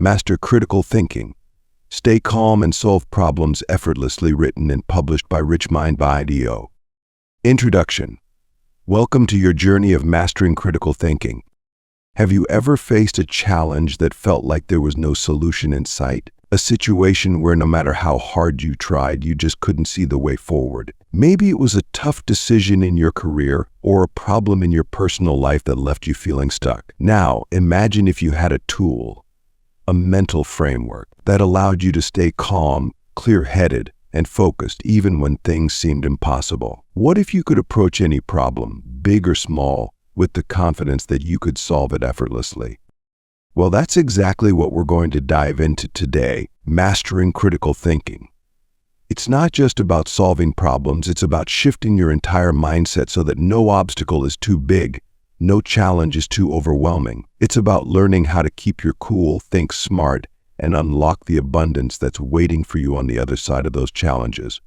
Master critical thinking. Stay calm and solve problems effortlessly, written and published by Rich Mind by IDEO. Introduction. Welcome to your journey of mastering critical thinking. Have you ever faced a challenge that felt like there was no solution in sight? A situation where no matter how hard you tried, you just couldn't see the way forward. Maybe it was a tough decision in your career or a problem in your personal life that left you feeling stuck. Now, imagine if you had a tool, a mental framework that allowed you to stay calm, clear-headed, and focused even when things seemed impossible. What if you could approach any problem, big or small, with the confidence that you could solve it effortlessly? Well, that's exactly what we're going to dive into today, mastering critical thinking. It's not just about solving problems, it's about shifting your entire mindset so that no obstacle is too big, no challenge is too overwhelming. It's about learning how to keep your cool, think smart, and unlock the abundance that's waiting for you on the other side of those challenges.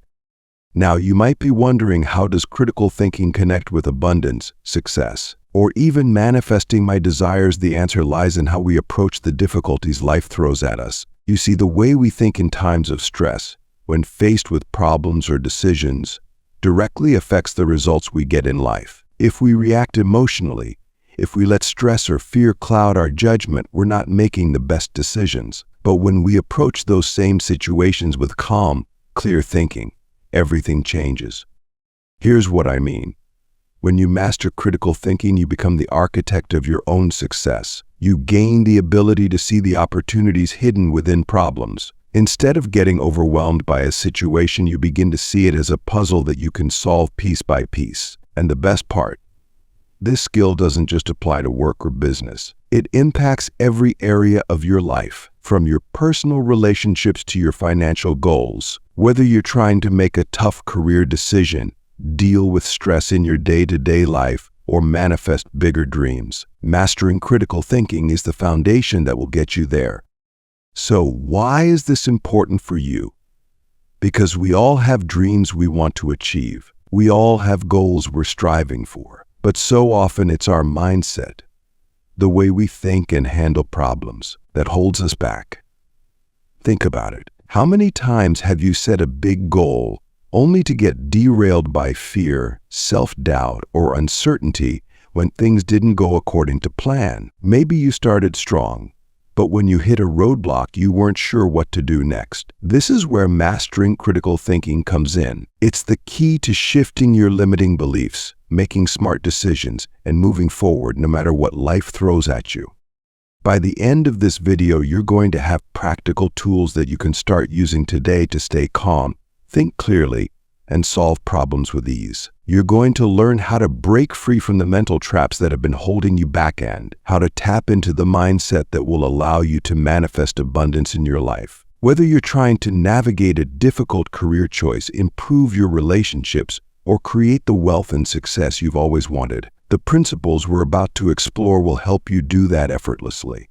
Now, you might be wondering, how does critical thinking connect with abundance, success, or even manifesting my desires? The answer lies in how we approach the difficulties life throws at us. You see, the way we think in times of stress, when faced with problems or decisions, directly affects the results we get in life. If we react emotionally, if we let stress or fear cloud our judgment, we're not making the best decisions. But when we approach those same situations with calm, clear thinking, everything changes. Here's what I mean. When you master critical thinking, you become the architect of your own success. You gain the ability to see the opportunities hidden within problems. Instead of getting overwhelmed by a situation, you begin to see it as a puzzle that you can solve piece by piece. And the best part, this skill doesn't just apply to work or business. It impacts every area of your life, from your personal relationships to your financial goals. Whether you're trying to make a tough career decision, deal with stress in your day-to-day life, or manifest bigger dreams, mastering critical thinking is the foundation that will get you there. So why is this important for you? Because we all have dreams we want to achieve. We all have goals we're striving for. But so often it's our mindset, the way we think and handle problems, that holds us back. Think about it. How many times have you set a big goal only to get derailed by fear, self-doubt, or uncertainty when things didn't go according to plan? Maybe you started strong, but when you hit a roadblock, you weren't sure what to do next. This is where mastering critical thinking comes in. It's the key to shifting your limiting beliefs, making smart decisions, and moving forward no matter what life throws at you. By the end of this video, you're going to have practical tools that you can start using today to stay calm, think clearly, and solve problems with ease. You're going to learn how to break free from the mental traps that have been holding you back, and how to tap into the mindset that will allow you to manifest abundance in your life. Whether you're trying to navigate a difficult career choice, improve your relationships, or create the wealth and success you've always wanted, the principles we're about to explore will help you do that effortlessly.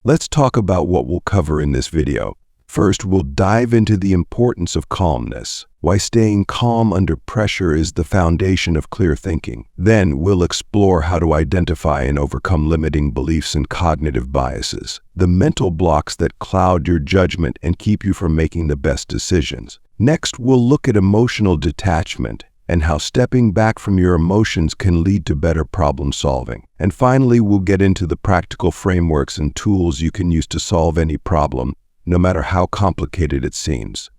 Let's talk about what we'll cover in this video. First, we'll dive into the importance of calmness, why staying calm under pressure is the foundation of clear thinking. Then, we'll explore how to identify and overcome limiting beliefs and cognitive biases, the mental blocks that cloud your judgment and keep you from making the best decisions. Next, we'll look at emotional detachment and how stepping back from your emotions can lead to better problem solving. And finally, we'll get into the practical frameworks and tools you can use to solve any problem, no matter how complicated it seems.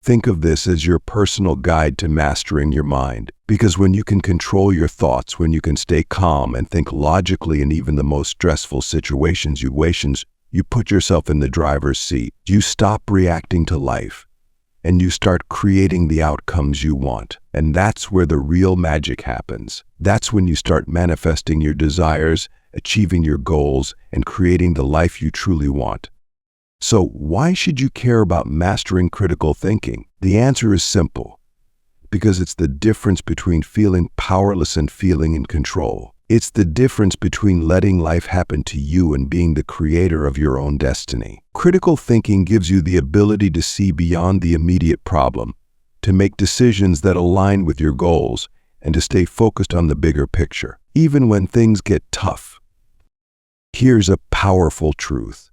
Think of this as your personal guide to mastering your mind, because when you can control your thoughts, when you can stay calm and think logically in even the most stressful situations, you put yourself in the driver's seat. You stop reacting to life, and you start creating the outcomes you want. And that's where the real magic happens. That's when you start manifesting your desires, achieving your goals, and creating the life you truly want. So why should you care about mastering critical thinking? The answer is simple. Because it's the difference between feeling powerless and feeling in control. It's the difference between letting life happen to you and being the creator of your own destiny. Critical thinking gives you the ability to see beyond the immediate problem, to make decisions that align with your goals, and to stay focused on the bigger picture, even when things get tough. Here's a powerful truth.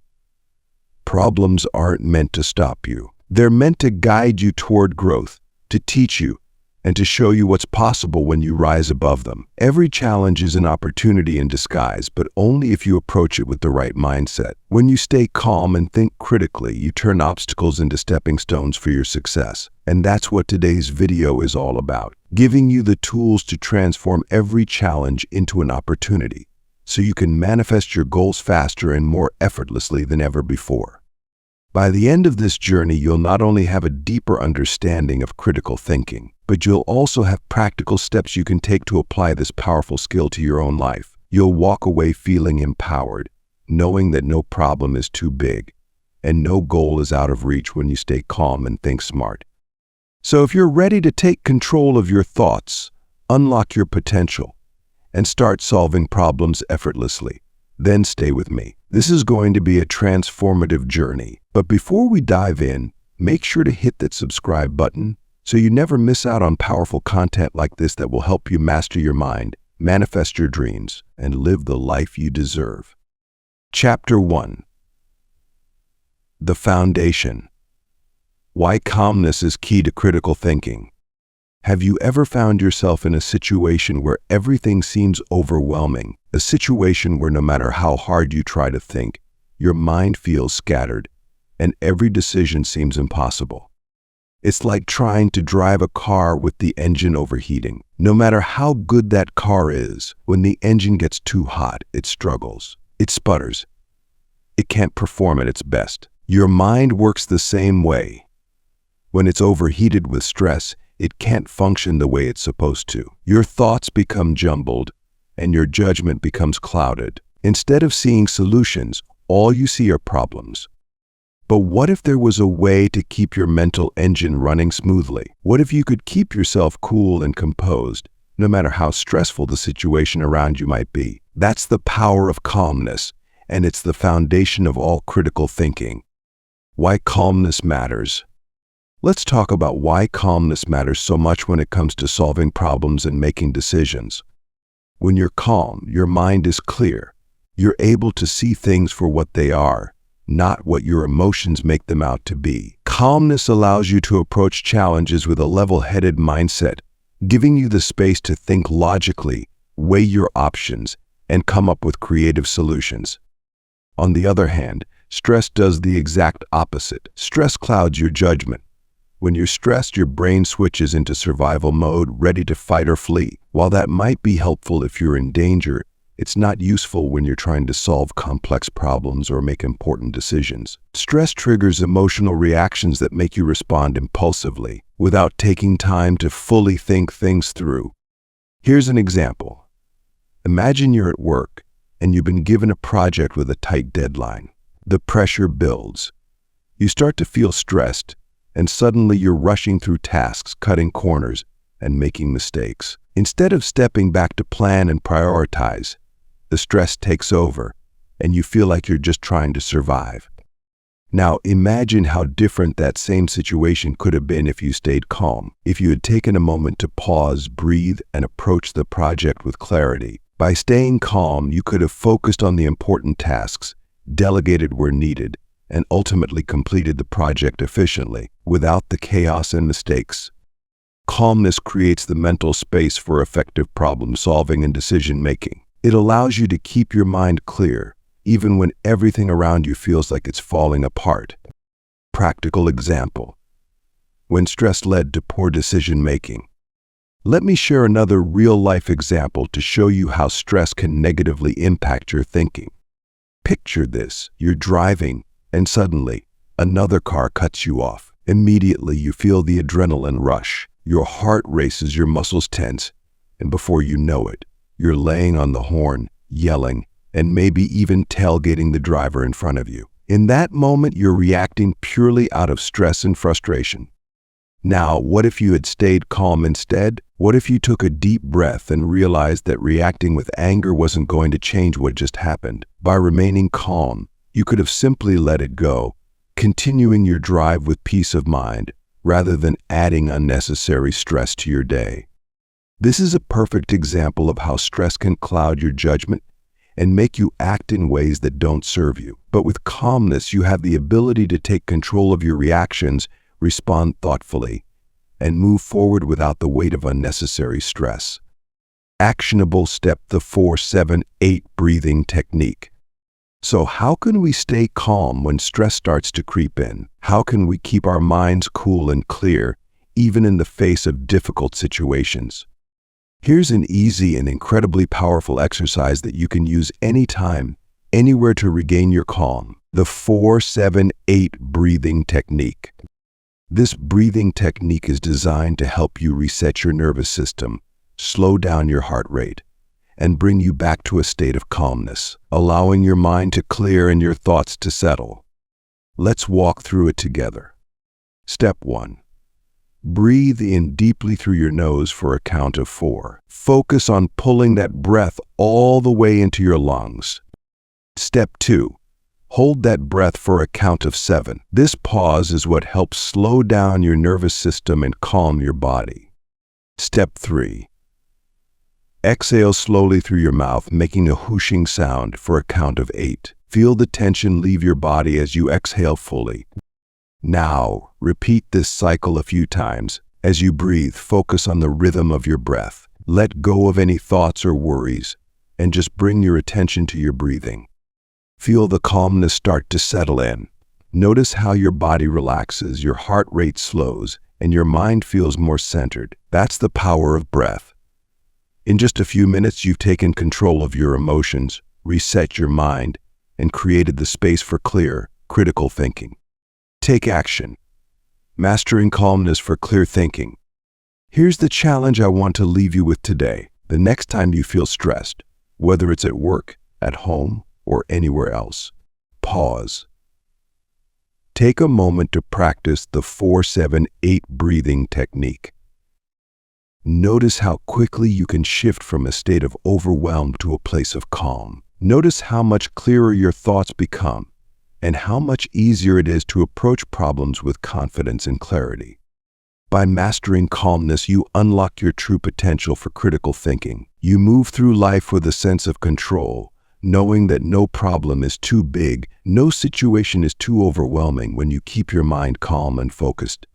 Problems aren't meant to stop you. They're meant to guide you toward growth, to teach you, and to show you what's possible when you rise above them. Every challenge is an opportunity in disguise, but only if you approach it with the right mindset. When you stay calm and think critically, you turn obstacles into stepping stones for your success. And that's what today's video is all about, giving you the tools to transform every challenge into an opportunity, so you can manifest your goals faster and more effortlessly than ever before. By the end of this journey, you'll not only have a deeper understanding of critical thinking, but you'll also have practical steps you can take to apply this powerful skill to your own life. You'll walk away feeling empowered, knowing that no problem is too big, and no goal is out of reach when you stay calm and think smart. So if you're ready to take control of your thoughts, unlock your potential, and start solving problems effortlessly, then stay with me. This is going to be a transformative journey. But before we dive in, make sure to hit that subscribe button so you never miss out on powerful content like this that will help you master your mind, manifest your dreams, and live the life you deserve. Chapter 1. The Foundation. Why calmness is key to critical thinking. Have you ever found yourself in a situation where everything seems overwhelming? A situation where no matter how hard you try to think, your mind feels scattered, and every decision seems impossible. It's like trying to drive a car with the engine overheating. No matter how good that car is, when the engine gets too hot, it struggles. It sputters. It can't perform at its best. Your mind works the same way. When it's overheated with stress, it can't function the way it's supposed to. Your thoughts become jumbled, and your judgment becomes clouded. Instead of seeing solutions, all you see are problems. But what if there was a way to keep your mental engine running smoothly? What if you could keep yourself cool and composed, no matter how stressful the situation around you might be? That's the power of calmness, and it's the foundation of all critical thinking. Why calmness matters. Let's talk about why calmness matters so much when it comes to solving problems and making decisions. When you're calm, your mind is clear. You're able to see things for what they are, not what your emotions make them out to be. Calmness allows you to approach challenges with a level-headed mindset, giving you the space to think logically, weigh your options, and come up with creative solutions. On the other hand, stress does the exact opposite. Stress clouds your judgment. When you're stressed, your brain switches into survival mode, ready to fight or flee. While that might be helpful if you're in danger, it's not useful when you're trying to solve complex problems or make important decisions. Stress triggers emotional reactions that make you respond impulsively, without taking time to fully think things through. Here's an example. Imagine you're at work, and you've been given a project with a tight deadline. The pressure builds. You start to feel stressed, and suddenly you're rushing through tasks, cutting corners, and making mistakes. Instead of stepping back to plan and prioritize, the stress takes over, and you feel like you're just trying to survive. Now imagine how different that same situation could have been if you stayed calm, if you had taken a moment to pause, breathe, and approach the project with clarity. By staying calm, you could have focused on the important tasks, delegated where needed, and ultimately completed the project efficiently, without the chaos and mistakes. Calmness creates the mental space for effective problem-solving and decision-making. It allows you to keep your mind clear, even when everything around you feels like it's falling apart. Practical example. When stress led to poor decision-making. Let me share another real-life example to show you how stress can negatively impact your thinking. Picture this. You're driving, and suddenly, another car cuts you off. Immediately, you feel the adrenaline rush. Your heart races, your muscles tense, and before you know it, you're laying on the horn, yelling, and maybe even tailgating the driver in front of you. In that moment, you're reacting purely out of stress and frustration. Now, what if you had stayed calm instead? What if you took a deep breath and realized that reacting with anger wasn't going to change what just happened? By remaining calm, you could have simply let it go, continuing your drive with peace of mind, rather than adding unnecessary stress to your day. This is a perfect example of how stress can cloud your judgment and make you act in ways that don't serve you. But with calmness, you have the ability to take control of your reactions, respond thoughtfully, and move forward without the weight of unnecessary stress. Actionable step: the 4-7-8 breathing technique. So how can we stay calm when stress starts to creep in? How can we keep our minds cool and clear, even in the face of difficult situations? Here's an easy and incredibly powerful exercise that you can use anytime, anywhere to regain your calm: the 4-7-8 breathing technique. This breathing technique is designed to help you reset your nervous system, slow down your heart rate, and bring you back to a state of calmness, allowing your mind to clear and your thoughts to settle. Let's walk through it together. Step 1. Breathe in deeply through your nose for a count of 4. Focus on pulling that breath all the way into your lungs. Step 2. Hold that breath for a count of 7. This pause is what helps slow down your nervous system and calm your body. Step 3. Exhale slowly through your mouth, making a whooshing sound for a count of 8. Feel the tension leave your body as you exhale fully. Now, repeat this cycle a few times. As you breathe, focus on the rhythm of your breath. Let go of any thoughts or worries, and just bring your attention to your breathing. Feel the calmness start to settle in. Notice how your body relaxes, your heart rate slows, and your mind feels more centered. That's the power of breath. In just a few minutes, you've taken control of your emotions, reset your mind, and created the space for clear, critical thinking. Take action. Mastering calmness for clear thinking. Here's the challenge I want to leave you with today. The next time you feel stressed, whether it's at work, at home, or anywhere else, pause. Take a moment to practice the 4-7-8 breathing technique. Notice how quickly you can shift from a state of overwhelm to a place of calm. Notice how much clearer your thoughts become, and how much easier it is to approach problems with confidence and clarity. By mastering calmness, you unlock your true potential for critical thinking. You move through life with a sense of control, knowing that no problem is too big, no situation is too overwhelming when you keep your mind calm and focused.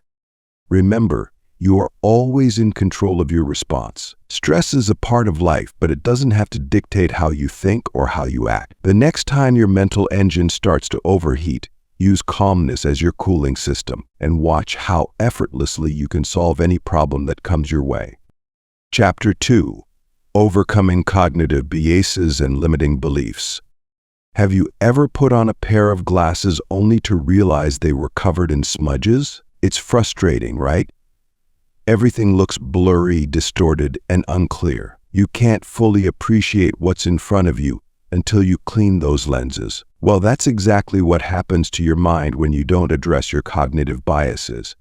Remember, you are always in control of your response. Stress is a part of life, but it doesn't have to dictate how you think or how you act. The next time your mental engine starts to overheat, use calmness as your cooling system and watch how effortlessly you can solve any problem that comes your way. Chapter 2. Overcoming cognitive biases and limiting beliefs. Have you ever put on a pair of glasses only to realize they were covered in smudges? It's frustrating, right? Everything looks blurry, distorted, and unclear. You can't fully appreciate what's in front of you until you clean those lenses. Well, that's exactly what happens to your mind when you don't address your cognitive biases.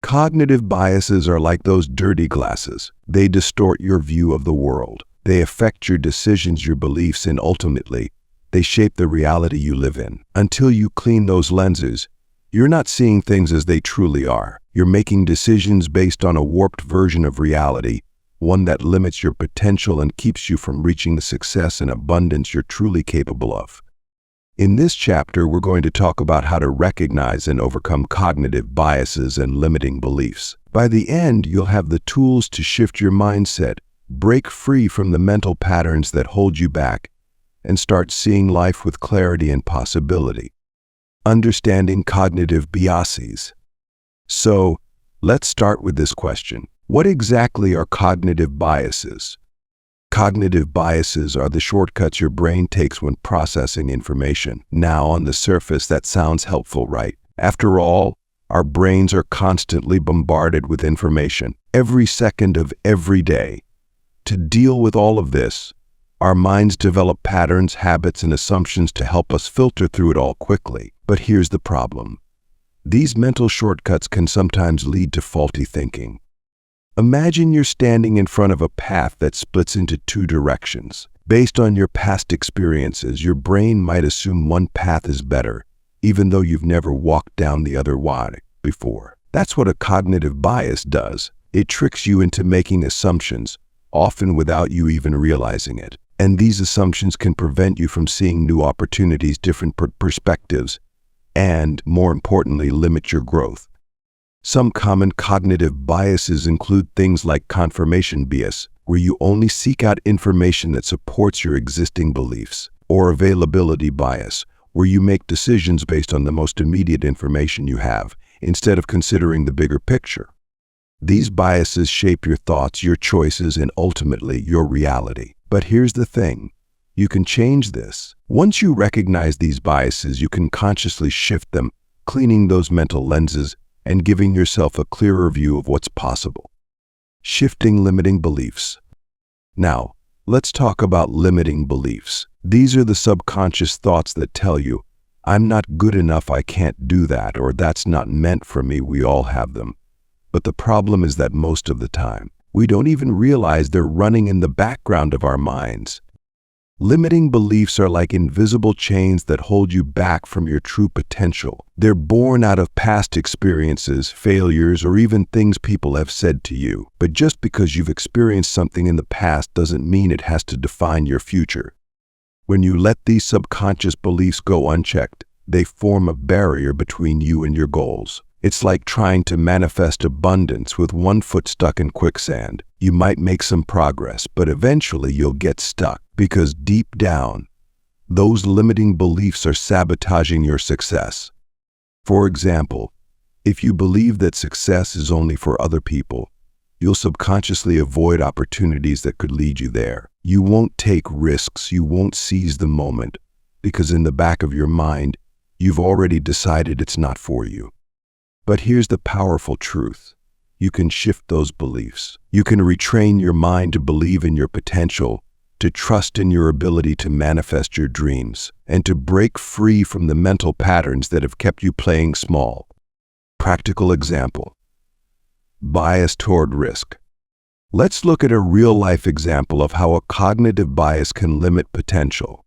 Cognitive biases are like those dirty glasses. They distort your view of the world. They affect your decisions, your beliefs, and ultimately, they shape the reality you live in. Until you clean those lenses, you're not seeing things as they truly are. You're making decisions based on a warped version of reality, one that limits your potential and keeps you from reaching the success and abundance you're truly capable of. In this chapter, we're going to talk about how to recognize and overcome cognitive biases and limiting beliefs. By the end, you'll have the tools to shift your mindset, break free from the mental patterns that hold you back, and start seeing life with clarity and possibility. Understanding cognitive biases. So, let's start with this question. What exactly are cognitive biases? Cognitive biases are the shortcuts your brain takes when processing information. Now, on the surface, that sounds helpful, right? After all, our brains are constantly bombarded with information, every second of every day. To deal with all of this, our minds develop patterns, habits, and assumptions to help us filter through it all quickly. But here's the problem. These mental shortcuts can sometimes lead to faulty thinking. Imagine you're standing in front of a path that splits into two directions. Based on your past experiences, your brain might assume one path is better, even though you've never walked down the other one before. That's what a cognitive bias does. It tricks you into making assumptions, often without you even realizing it. And these assumptions can prevent you from seeing new opportunities, different perspectives, and, more importantly, limit your growth. Some common cognitive biases include things like confirmation bias, where you only seek out information that supports your existing beliefs, or availability bias, where you make decisions based on the most immediate information you have, instead of considering the bigger picture. These biases shape your thoughts, your choices, and ultimately your reality. But here's the thing. You can change this. Once you recognize these biases, you can consciously shift them, cleaning those mental lenses and giving yourself a clearer view of what's possible. Shifting limiting beliefs. Now, let's talk about limiting beliefs. These are the subconscious thoughts that tell you, I'm not good enough, I can't do that, or that's not meant for me. We all have them. But the problem is that most of the time, we don't even realize they're running in the background of our minds. Limiting beliefs are like invisible chains that hold you back from your true potential. They're born out of past experiences, failures, or even things people have said to you. But just because you've experienced something in the past doesn't mean it has to define your future. When you let these subconscious beliefs go unchecked, they form a barrier between you and your goals. It's like trying to manifest abundance with one foot stuck in quicksand. You might make some progress, but eventually you'll get stuck because deep down, those limiting beliefs are sabotaging your success. For example, if you believe that success is only for other people, you'll subconsciously avoid opportunities that could lead you there. You won't take risks, you won't seize the moment, because in the back of your mind, you've already decided it's not for you. But here's the powerful truth. You can shift those beliefs. You can retrain your mind to believe in your potential, to trust in your ability to manifest your dreams, and to break free from the mental patterns that have kept you playing small. Practical example. Bias toward risk. Let's look at a real-life example of how a cognitive bias can limit potential.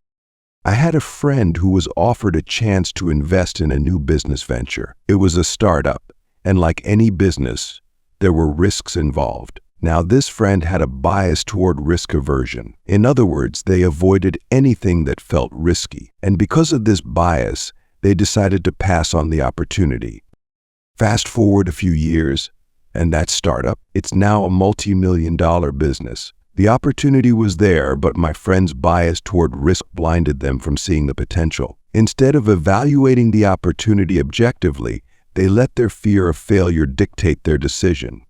I had a friend who was offered a chance to invest in a new business venture. It was a startup, and like any business, there were risks involved. Now, this friend had a bias toward risk aversion. In other words, they avoided anything that felt risky. And because of this bias, they decided to pass on the opportunity. Fast forward a few years, and that startup, it's now a multi-million-dollar business. The opportunity was there, but my friend's bias toward risk blinded them from seeing the potential. Instead of evaluating the opportunity objectively, they let their fear of failure dictate their decision.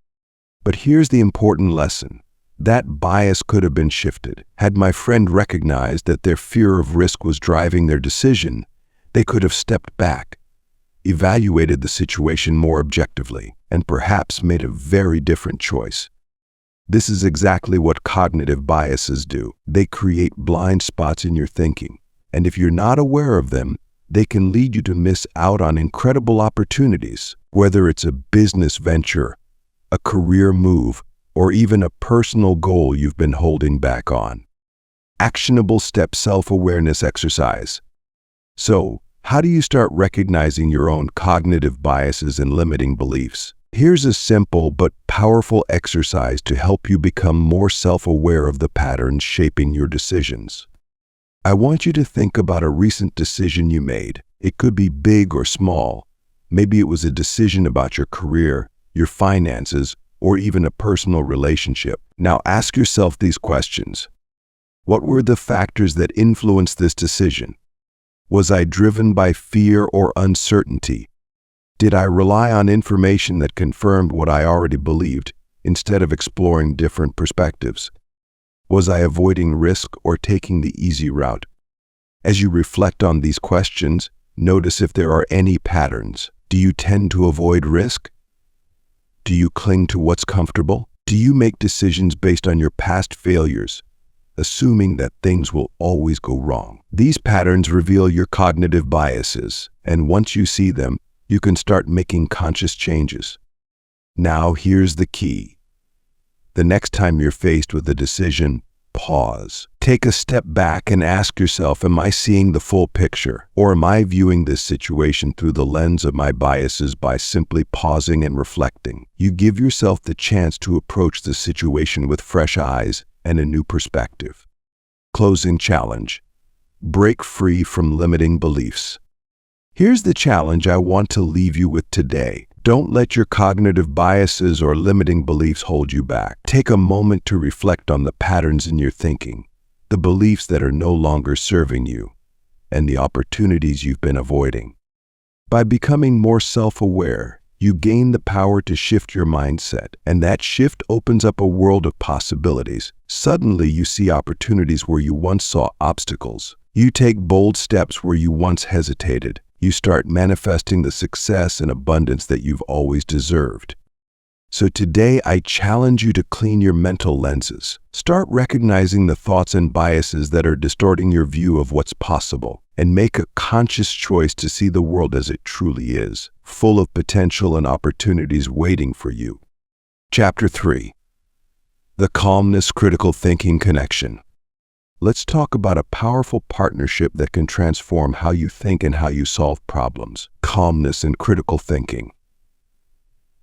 But here's the important lesson. That bias could have been shifted. Had my friend recognized that their fear of risk was driving their decision, they could have stepped back, evaluated the situation more objectively, and perhaps made a very different choice. This is exactly what cognitive biases do. They create blind spots in your thinking, and if you're not aware of them, they can lead you to miss out on incredible opportunities, whether it's a business venture, a career move, or even a personal goal you've been holding back on. Actionable step self-awareness exercise. So, how do you start recognizing your own cognitive biases and limiting beliefs? Here's a simple but powerful exercise to help you become more self-aware of the patterns shaping your decisions. I want you to think about a recent decision you made. It could be big or small. Maybe it was a decision about your career, your finances, or even a personal relationship. Now ask yourself these questions. What were the factors that influenced this decision? Was I driven by fear or uncertainty? Did I rely on information that confirmed what I already believed instead of exploring different perspectives? Was I avoiding risk or taking the easy route? As you reflect on these questions, notice if there are any patterns. Do you tend to avoid risk? Do you cling to what's comfortable? Do you make decisions based on your past failures, assuming that things will always go wrong? These patterns reveal your cognitive biases, and once you see them, you can start making conscious changes. Now, here's the key. The next time you're faced with a decision, pause. Take a step back and ask yourself, am I seeing the full picture? Or am I viewing this situation through the lens of my biases? By simply pausing and reflecting, you give yourself the chance to approach the situation with fresh eyes and a new perspective. Closing challenge. Break free from limiting beliefs. Here's the challenge I want to leave you with today. Don't let your cognitive biases or limiting beliefs hold you back. Take a moment to reflect on the patterns in your thinking, the beliefs that are no longer serving you, and the opportunities you've been avoiding. By becoming more self-aware, you gain the power to shift your mindset, and that shift opens up a world of possibilities. Suddenly, you see opportunities where you once saw obstacles. You take bold steps where you once hesitated. You start manifesting the success and abundance that you've always deserved. So today, I challenge you to clean your mental lenses. Start recognizing the thoughts and biases that are distorting your view of what's possible, and make a conscious choice to see the world as it truly is, full of potential and opportunities waiting for you. Chapter 3. The Calmness Critical Thinking Connection. Let's talk about a powerful partnership that can transform how you think and how you solve problems. Calmness and critical thinking.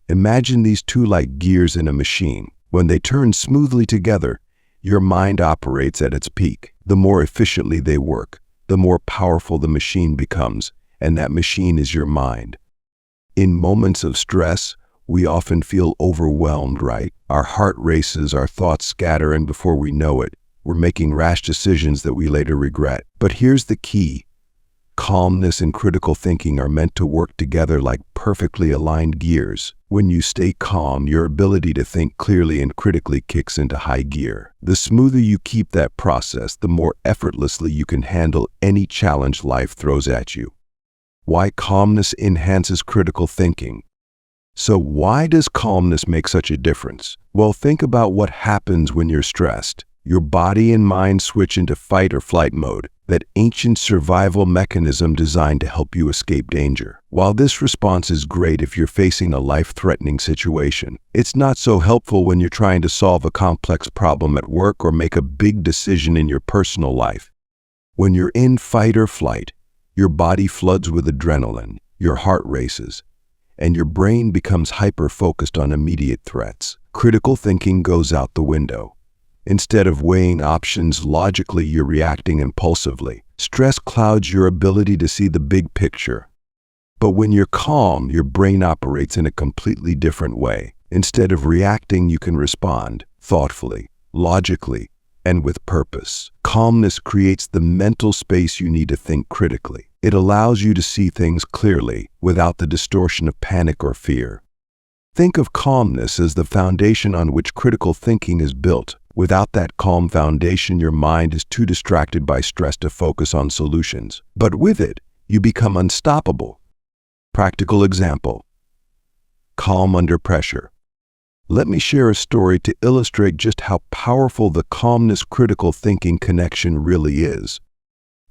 Imagine these two like gears in a machine. When they turn smoothly together, your mind operates at its peak. The more efficiently they work, the more powerful the machine becomes, and that machine is your mind. In moments of stress, we often feel overwhelmed, right? Our heart races, our thoughts scatter, and before we know it, we're making rash decisions that we later regret. But here's the key. Calmness and critical thinking are meant to work together like perfectly aligned gears. When you stay calm, your ability to think clearly and critically kicks into high gear. The smoother you keep that process, the more effortlessly you can handle any challenge life throws at you. Why calmness enhances critical thinking. So why does calmness make such a difference? Well, think about what happens when you're stressed. Your body and mind switch into fight or flight mode, that ancient survival mechanism designed to help you escape danger. While this response is great if you're facing a life-threatening situation, it's not so helpful when you're trying to solve a complex problem at work or make a big decision in your personal life. When you're in fight or flight, your body floods with adrenaline, your heart races, and your brain becomes hyper-focused on immediate threats. Critical thinking goes out the window. Instead of weighing options logically, you're reacting impulsively. Stress clouds your ability to see the big picture. But when you're calm, your brain operates in a completely different way. Instead of reacting, you can respond thoughtfully, logically, and with purpose. Calmness creates the mental space you need to think critically. It allows you to see things clearly without the distortion of panic or fear. Think of calmness as the foundation on which critical thinking is built. Without that calm foundation, your mind is too distracted by stress to focus on solutions. But with it, you become unstoppable. Practical example. Calm under pressure. Let me share a story to illustrate just how powerful the calmness critical thinking connection really is.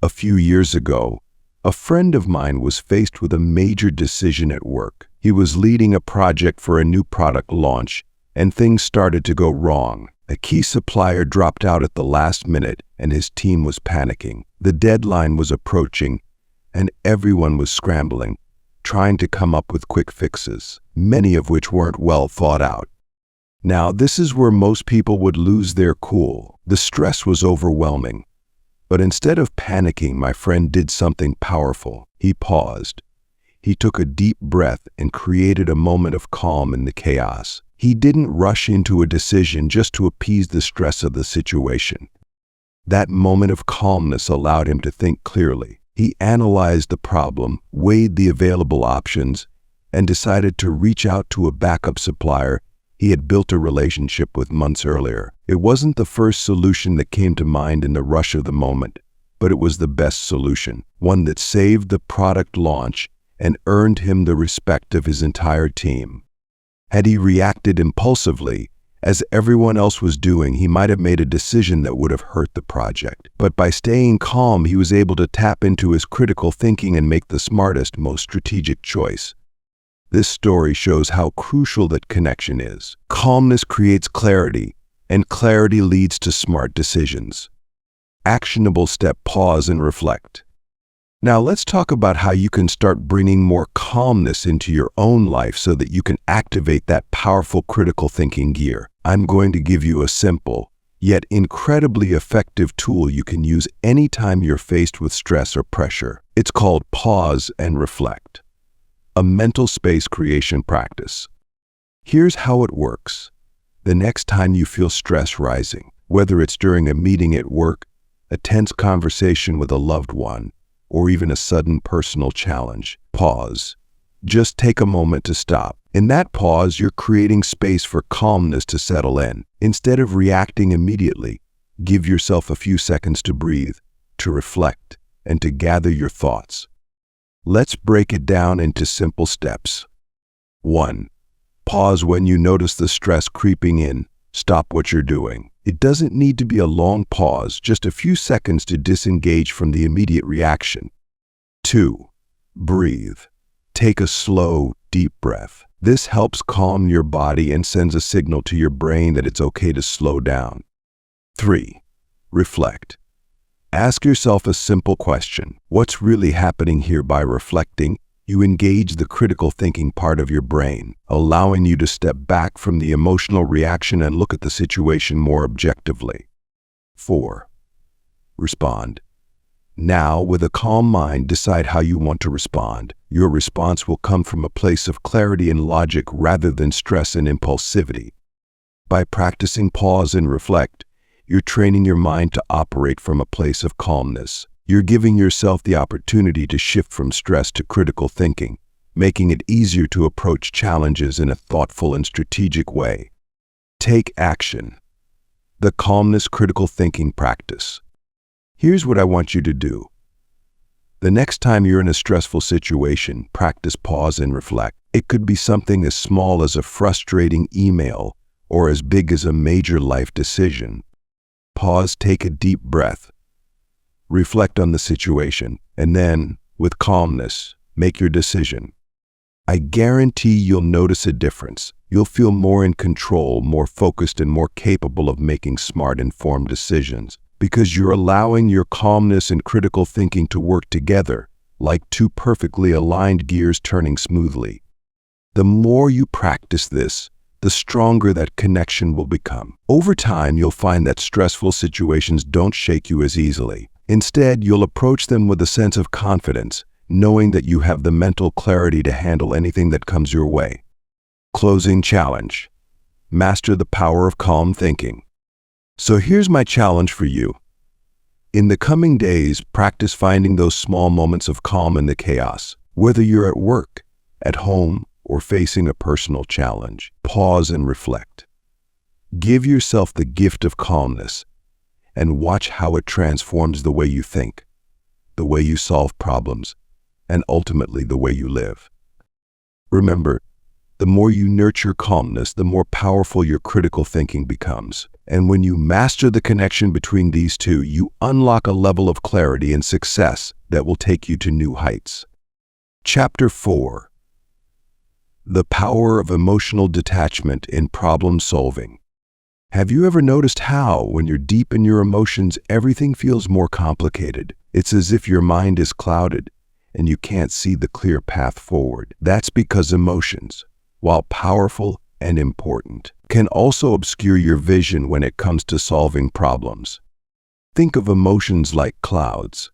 A few years ago, a friend of mine was faced with a major decision at work. He was leading a project for a new product launch, and things started to go wrong. A key supplier dropped out at the last minute, and his team was panicking. The deadline was approaching, and everyone was scrambling, trying to come up with quick fixes, many of which weren't well thought out. Now, this is where most people would lose their cool. The stress was overwhelming. But instead of panicking, my friend did something powerful. He paused. He took a deep breath and created a moment of calm in the chaos. He didn't rush into a decision just to appease the stress of the situation. That moment of calmness allowed him to think clearly. He analyzed the problem, weighed the available options, and decided to reach out to a backup supplier he had built a relationship with months earlier. It wasn't the first solution that came to mind in the rush of the moment, but it was the best solution, one that saved the product launch and earned him the respect of his entire team. Had he reacted impulsively, as everyone else was doing, he might have made a decision that would have hurt the project. But by staying calm, he was able to tap into his critical thinking and make the smartest, most strategic choice. This story shows how crucial that connection is. Calmness creates clarity, and clarity leads to smart decisions. Actionable step: pause and reflect. Now let's talk about how you can start bringing more calmness into your own life so that you can activate that powerful critical thinking gear. I'm going to give you a simple yet incredibly effective tool you can use anytime you're faced with stress or pressure. It's called Pause and Reflect, a mental space creation practice. Here's how it works. The next time you feel stress rising, whether it's during a meeting at work, a tense conversation with a loved one, or even a sudden personal challenge, pause. Just take a moment to stop. In that pause, you're creating space for calmness to settle in. Instead of reacting immediately, give yourself a few seconds to breathe, to reflect, and to gather your thoughts. Let's break it down into simple steps. 1. Pause when you notice the stress creeping in. Stop what you're doing. It doesn't need to be a long pause, just a few seconds to disengage from the immediate reaction. 2. Breathe. Take a slow, deep breath. This helps calm your body and sends a signal to your brain that it's okay to slow down. 3. Reflect. Ask yourself a simple question. What's really happening here? By reflecting, you engage the critical thinking part of your brain, allowing you to step back from the emotional reaction and look at the situation more objectively. 4. Respond. Now, with a calm mind, decide how you want to respond. Your response will come from a place of clarity and logic rather than stress and impulsivity. By practicing pause and reflect, you're training your mind to operate from a place of calmness. You're giving yourself the opportunity to shift from stress to critical thinking, making it easier to approach challenges in a thoughtful and strategic way. Take action. The Calmness Critical Thinking Practice. Here's what I want you to do. The next time you're in a stressful situation, practice pause and reflect. It could be something as small as a frustrating email or as big as a major life decision. Pause, take a deep breath. Reflect on the situation, and then, with calmness, make your decision. I guarantee you'll notice a difference. You'll feel more in control, more focused, and more capable of making smart, informed decisions, because you're allowing your calmness and critical thinking to work together, like two perfectly aligned gears turning smoothly. The more you practice this, the stronger that connection will become. Over time, you'll find that stressful situations don't shake you as easily. Instead, you'll approach them with a sense of confidence, knowing that you have the mental clarity to handle anything that comes your way. Closing challenge. Master the power of calm thinking. So here's my challenge for you. In the coming days, practice finding those small moments of calm in the chaos. Whether you're at work, at home, or facing a personal challenge, pause and reflect. Give yourself the gift of calmness and watch how it transforms the way you think, the way you solve problems, and ultimately the way you live. Remember, the more you nurture calmness, the more powerful your critical thinking becomes. And when you master the connection between these two, you unlock a level of clarity and success that will take you to new heights. Chapter 4. The Power of Emotional Detachment in Problem Solving. Have you ever noticed how, when you're deep in your emotions, everything feels more complicated? It's as if your mind is clouded and you can't see the clear path forward. That's because emotions, while powerful and important, can also obscure your vision when it comes to solving problems. Think of emotions like clouds.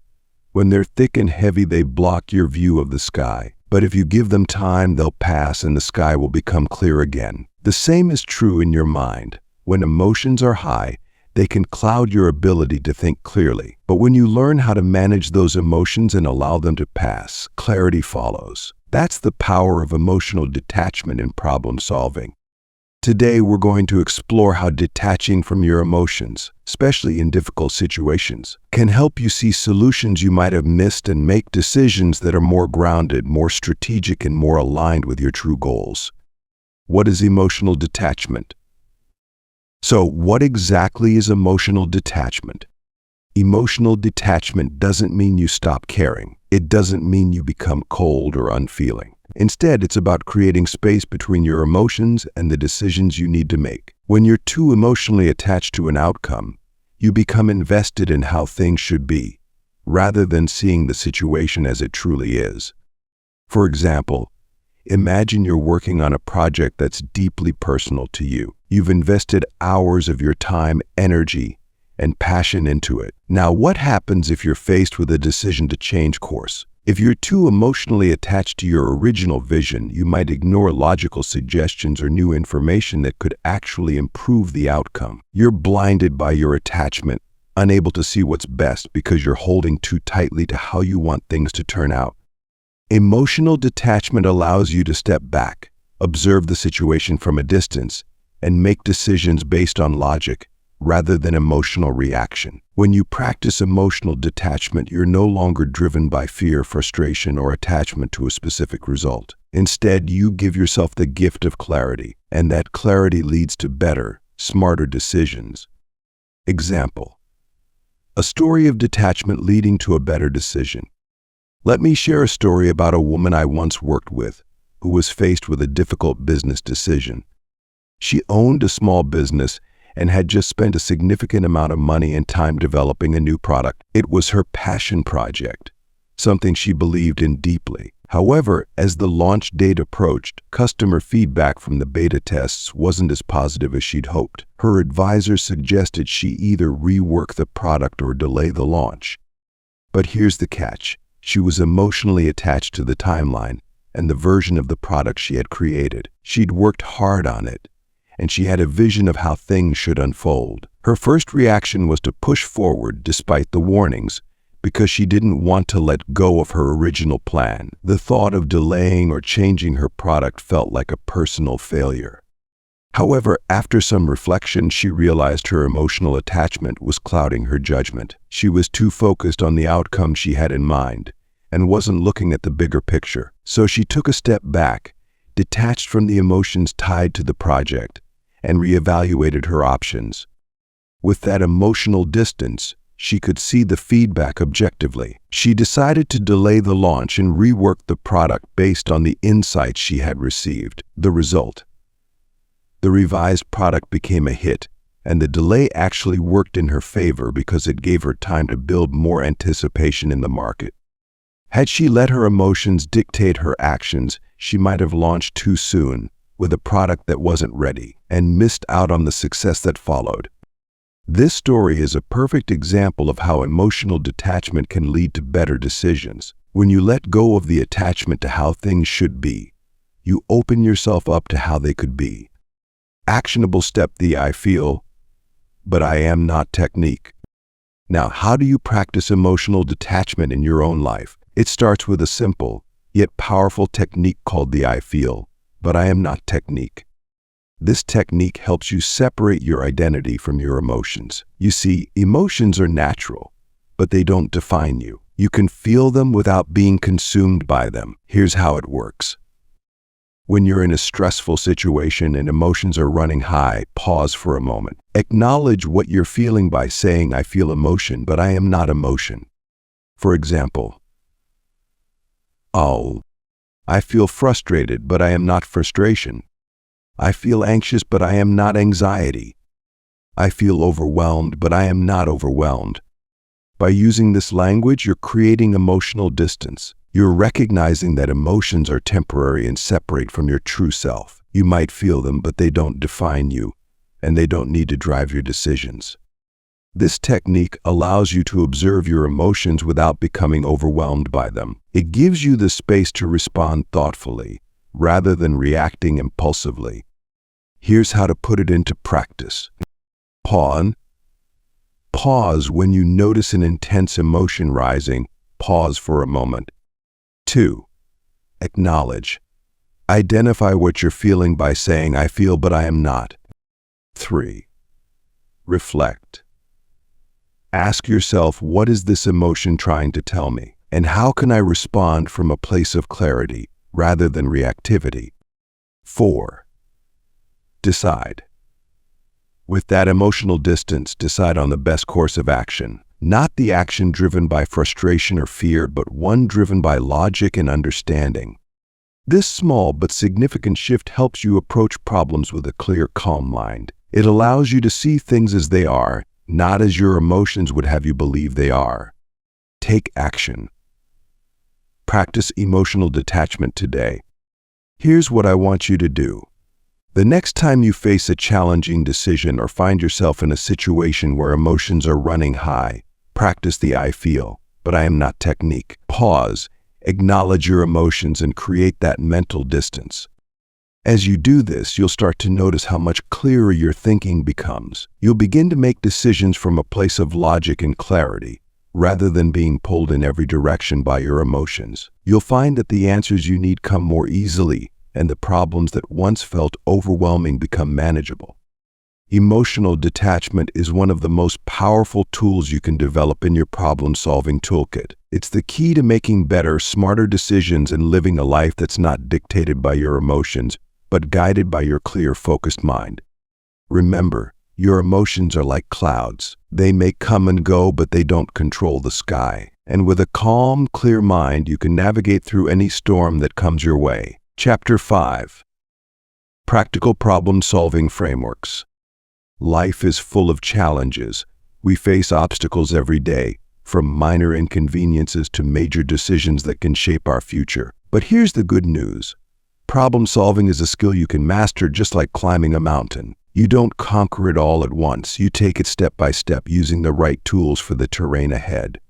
When they're thick and heavy, they block your view of the sky. But if you give them time, they'll pass and the sky will become clear again. The same is true in your mind. When emotions are high, they can cloud your ability to think clearly. But when you learn how to manage those emotions and allow them to pass, clarity follows. That's the power of emotional detachment in problem solving. Today, we're going to explore how detaching from your emotions, especially in difficult situations, can help you see solutions you might have missed and make decisions that are more grounded, more strategic, and more aligned with your true goals. What is emotional detachment? So, what exactly is emotional detachment? Emotional detachment doesn't mean you stop caring. It doesn't mean you become cold or unfeeling. Instead, it's about creating space between your emotions and the decisions you need to make. When you're too emotionally attached to an outcome, you become invested in how things should be, rather than seeing the situation as it truly is. For example, imagine you're working on a project that's deeply personal to you. You've invested hours of your time, energy, and passion into it. Now, what happens if you're faced with a decision to change course? If you're too emotionally attached to your original vision, you might ignore logical suggestions or new information that could actually improve the outcome. You're blinded by your attachment, unable to see what's best because you're holding too tightly to how you want things to turn out. Emotional detachment allows you to step back, observe the situation from a distance, and make decisions based on logic rather than emotional reaction. When you practice emotional detachment, you're no longer driven by fear, frustration, or attachment to a specific result. Instead, you give yourself the gift of clarity, and that clarity leads to better, smarter decisions. Example: a story of detachment leading to a better decision. Let me share a story about a woman I once worked with who was faced with a difficult business decision. She owned a small business and had just spent a significant amount of money and time developing a new product. It was her passion project, something she believed in deeply. However, as the launch date approached, customer feedback from the beta tests wasn't as positive as she'd hoped. Her advisor suggested she either rework the product or delay the launch. But here's the catch: she was emotionally attached to the timeline and the version of the product she had created. She'd worked hard on it, and she had a vision of how things should unfold. Her first reaction was to push forward despite the warnings, because she didn't want to let go of her original plan. The thought of delaying or changing her product felt like a personal failure. However, after some reflection, she realized her emotional attachment was clouding her judgment. She was too focused on the outcome she had in mind and wasn't looking at the bigger picture. So she took a step back, detached from the emotions tied to the project, and reevaluated her options. With that emotional distance, she could see the feedback objectively. She decided to delay the launch and rework the product based on the insights she had received. The result: the revised product became a hit, and the delay actually worked in her favor because it gave her time to build more anticipation in the market. Had she let her emotions dictate her actions, she might have launched too soon with a product that wasn't ready and missed out on the success that followed. This story is a perfect example of how emotional detachment can lead to better decisions. When you let go of the attachment to how things should be, you open yourself up to how they could be. Actionable step: the I feel, but I am not technique. Now, how do you practice emotional detachment in your own life? It starts with a simple, yet powerful technique called the I feel, but I am not technique. This technique helps you separate your identity from your emotions. You see, emotions are natural, but they don't define you. You can feel them without being consumed by them. Here's how it works. When you're in a stressful situation and emotions are running high, pause for a moment. Acknowledge what you're feeling by saying, I feel emotion, but I am not emotion. For example, I feel frustrated, but I am not frustration. I feel anxious, but I am not anxiety. I feel overwhelmed, but I am not overwhelmed. By using this language, you're creating emotional distance. You're recognizing that emotions are temporary and separate from your true self. You might feel them, but they don't define you, and they don't need to drive your decisions. This technique allows you to observe your emotions without becoming overwhelmed by them. It gives you the space to respond thoughtfully, rather than reacting impulsively. Here's how to put it into practice. Pause when you notice an intense emotion rising. Pause for a moment. 2. Acknowledge. Identify what you're feeling by saying, I feel, but I am not. 3. Reflect. Ask yourself, what is this emotion trying to tell me? And how can I respond from a place of clarity rather than reactivity? 4. Decide. With that emotional distance, decide on the best course of action. Not the action driven by frustration or fear, but one driven by logic and understanding. This small but significant shift helps you approach problems with a clear, calm mind. It allows you to see things as they are, not as your emotions would have you believe they are. Take action. Practice emotional detachment today. Here's what I want you to do. The next time you face a challenging decision or find yourself in a situation where emotions are running high, practice the I feel, but I am not technique. Pause, acknowledge your emotions, and create that mental distance. As you do this, you'll start to notice how much clearer your thinking becomes. You'll begin to make decisions from a place of logic and clarity, rather than being pulled in every direction by your emotions. You'll find that the answers you need come more easily, and the problems that once felt overwhelming become manageable. Emotional detachment is one of the most powerful tools you can develop in your problem-solving toolkit. It's the key to making better, smarter decisions and living a life that's not dictated by your emotions, but guided by your clear, focused mind. Remember, your emotions are like clouds. They may come and go, but they don't control the sky. And with a calm, clear mind, you can navigate through any storm that comes your way. Chapter 5. Practical Problem-Solving Frameworks. Life is full of challenges. We face obstacles every day, from minor inconveniences to major decisions that can shape our future. But here's the good news. Problem-solving is a skill you can master just like climbing a mountain. You don't conquer it all at once. You take it step by step using the right tools for the terrain ahead.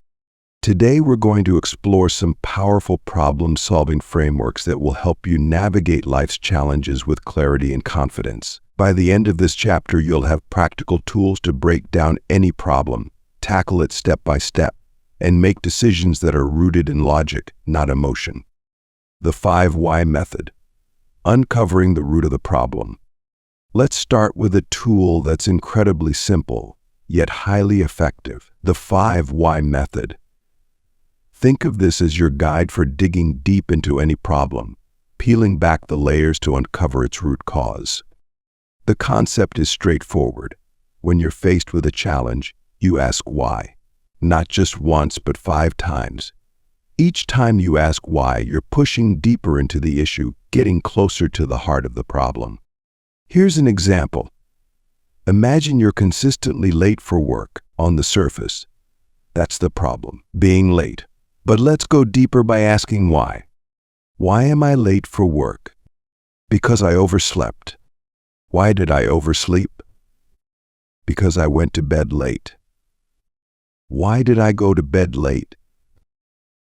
Today, we're going to explore some powerful problem-solving frameworks that will help you navigate life's challenges with clarity and confidence. By the end of this chapter, you'll have practical tools to break down any problem, tackle it step by step, and make decisions that are rooted in logic, not emotion. The 5 Why method. Uncovering the root of the problem. Let's start with a tool that's incredibly simple, yet highly effective. The 5 Why method. Think of this as your guide for digging deep into any problem, peeling back the layers to uncover its root cause. The concept is straightforward. When you're faced with a challenge, you ask why. Not just once, but 5 times. Each time you ask why, you're pushing deeper into the issue, getting closer to the heart of the problem. Here's an example. Imagine you're consistently late for work. On the surface, that's the problem, being late. But let's go deeper by asking why. Why am I late for work? Because I overslept. Why did I oversleep? Because I went to bed late. Why did I go to bed late?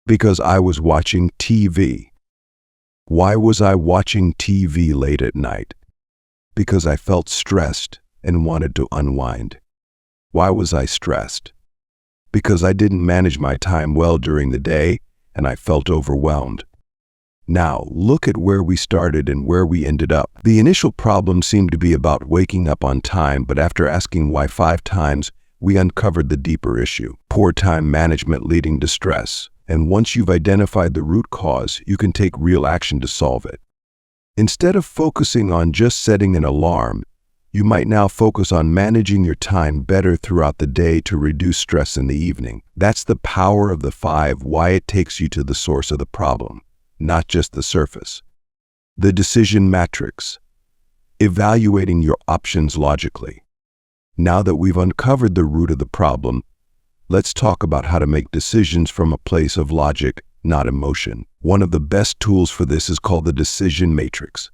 Because I was watching TV. Why was I watching TV late at night? Because I felt stressed and wanted to unwind. Why was I stressed? Because I didn't manage my time well during the day and I felt overwhelmed. Now, look at where we started and where we ended up. The initial problem seemed to be about waking up on time, but after asking why 5 times, we uncovered the deeper issue: poor time management leading to stress. And once you've identified the root cause, you can take real action to solve it. Instead of focusing on just setting an alarm, you might now focus on managing your time better throughout the day to reduce stress in the evening. That's the power of the 5 Why. It takes you to the source of the problem, not just the surface. The decision matrix. Evaluating your options logically. Now that we've uncovered the root of the problem, let's talk about how to make decisions from a place of logic, not emotion. One of the best tools for this is called the decision matrix.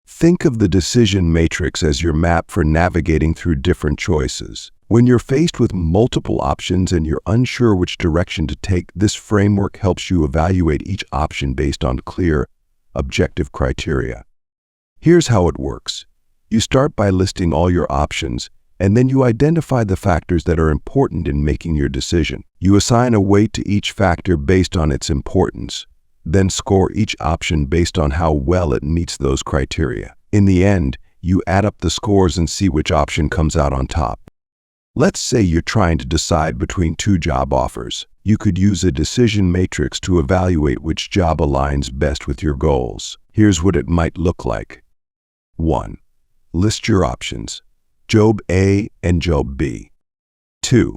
Think of the decision matrix as your map for navigating through different choices. When you're faced with multiple options and you're unsure which direction to take, this framework helps you evaluate each option based on clear, objective criteria. Here's how it works. You start by listing all your options, and then you identify the factors that are important in making your decision. You assign a weight to each factor based on its importance, then score each option based on how well it meets those criteria. In the end, you add up the scores and see which option comes out on top. Let's say you're trying to decide between 2 job offers. You could use a decision matrix to evaluate which job aligns best with your goals. Here's what it might look like. 1. List your options: Job A and Job B. 2.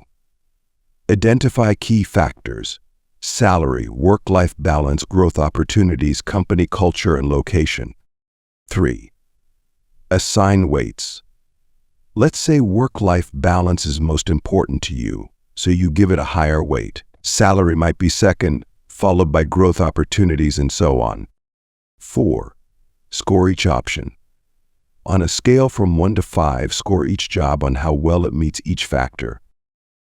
Identify key factors: salary, work-life balance, growth opportunities, company culture, and location. 3. Assign weights. Let's say work-life balance is most important to you, so you give it a higher weight. Salary might be second, followed by growth opportunities, and so on. 4. Score each option. On a scale from 1 to 5, score each job on how well it meets each factor.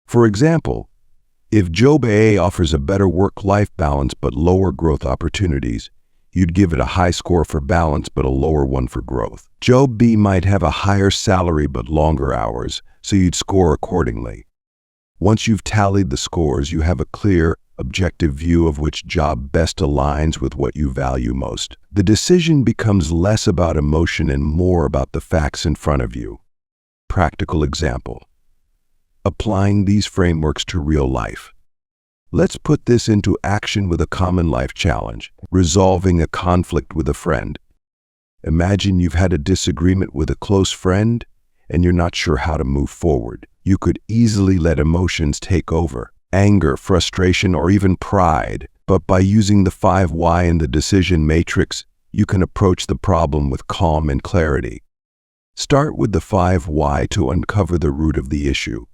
For example, if Job A offers a better work-life balance but lower growth opportunities, you'd give it a high score for balance but a lower one for growth. Job B might have a higher salary but longer hours, so you'd score accordingly. Once you've tallied the scores, you have a clear, objective view of which job best aligns with what you value most. The decision becomes less about emotion and more about the facts in front of you. Practical example. Applying these frameworks to real life. Let's put this into action with a common life challenge, resolving a conflict with a friend. Imagine you've had a disagreement with a close friend and you're not sure how to move forward. You could easily let emotions take over, anger, frustration, or even pride. But by using the 5 why in the decision matrix, you can approach the problem with calm and clarity. Start with the 5 why to uncover the root of the issue.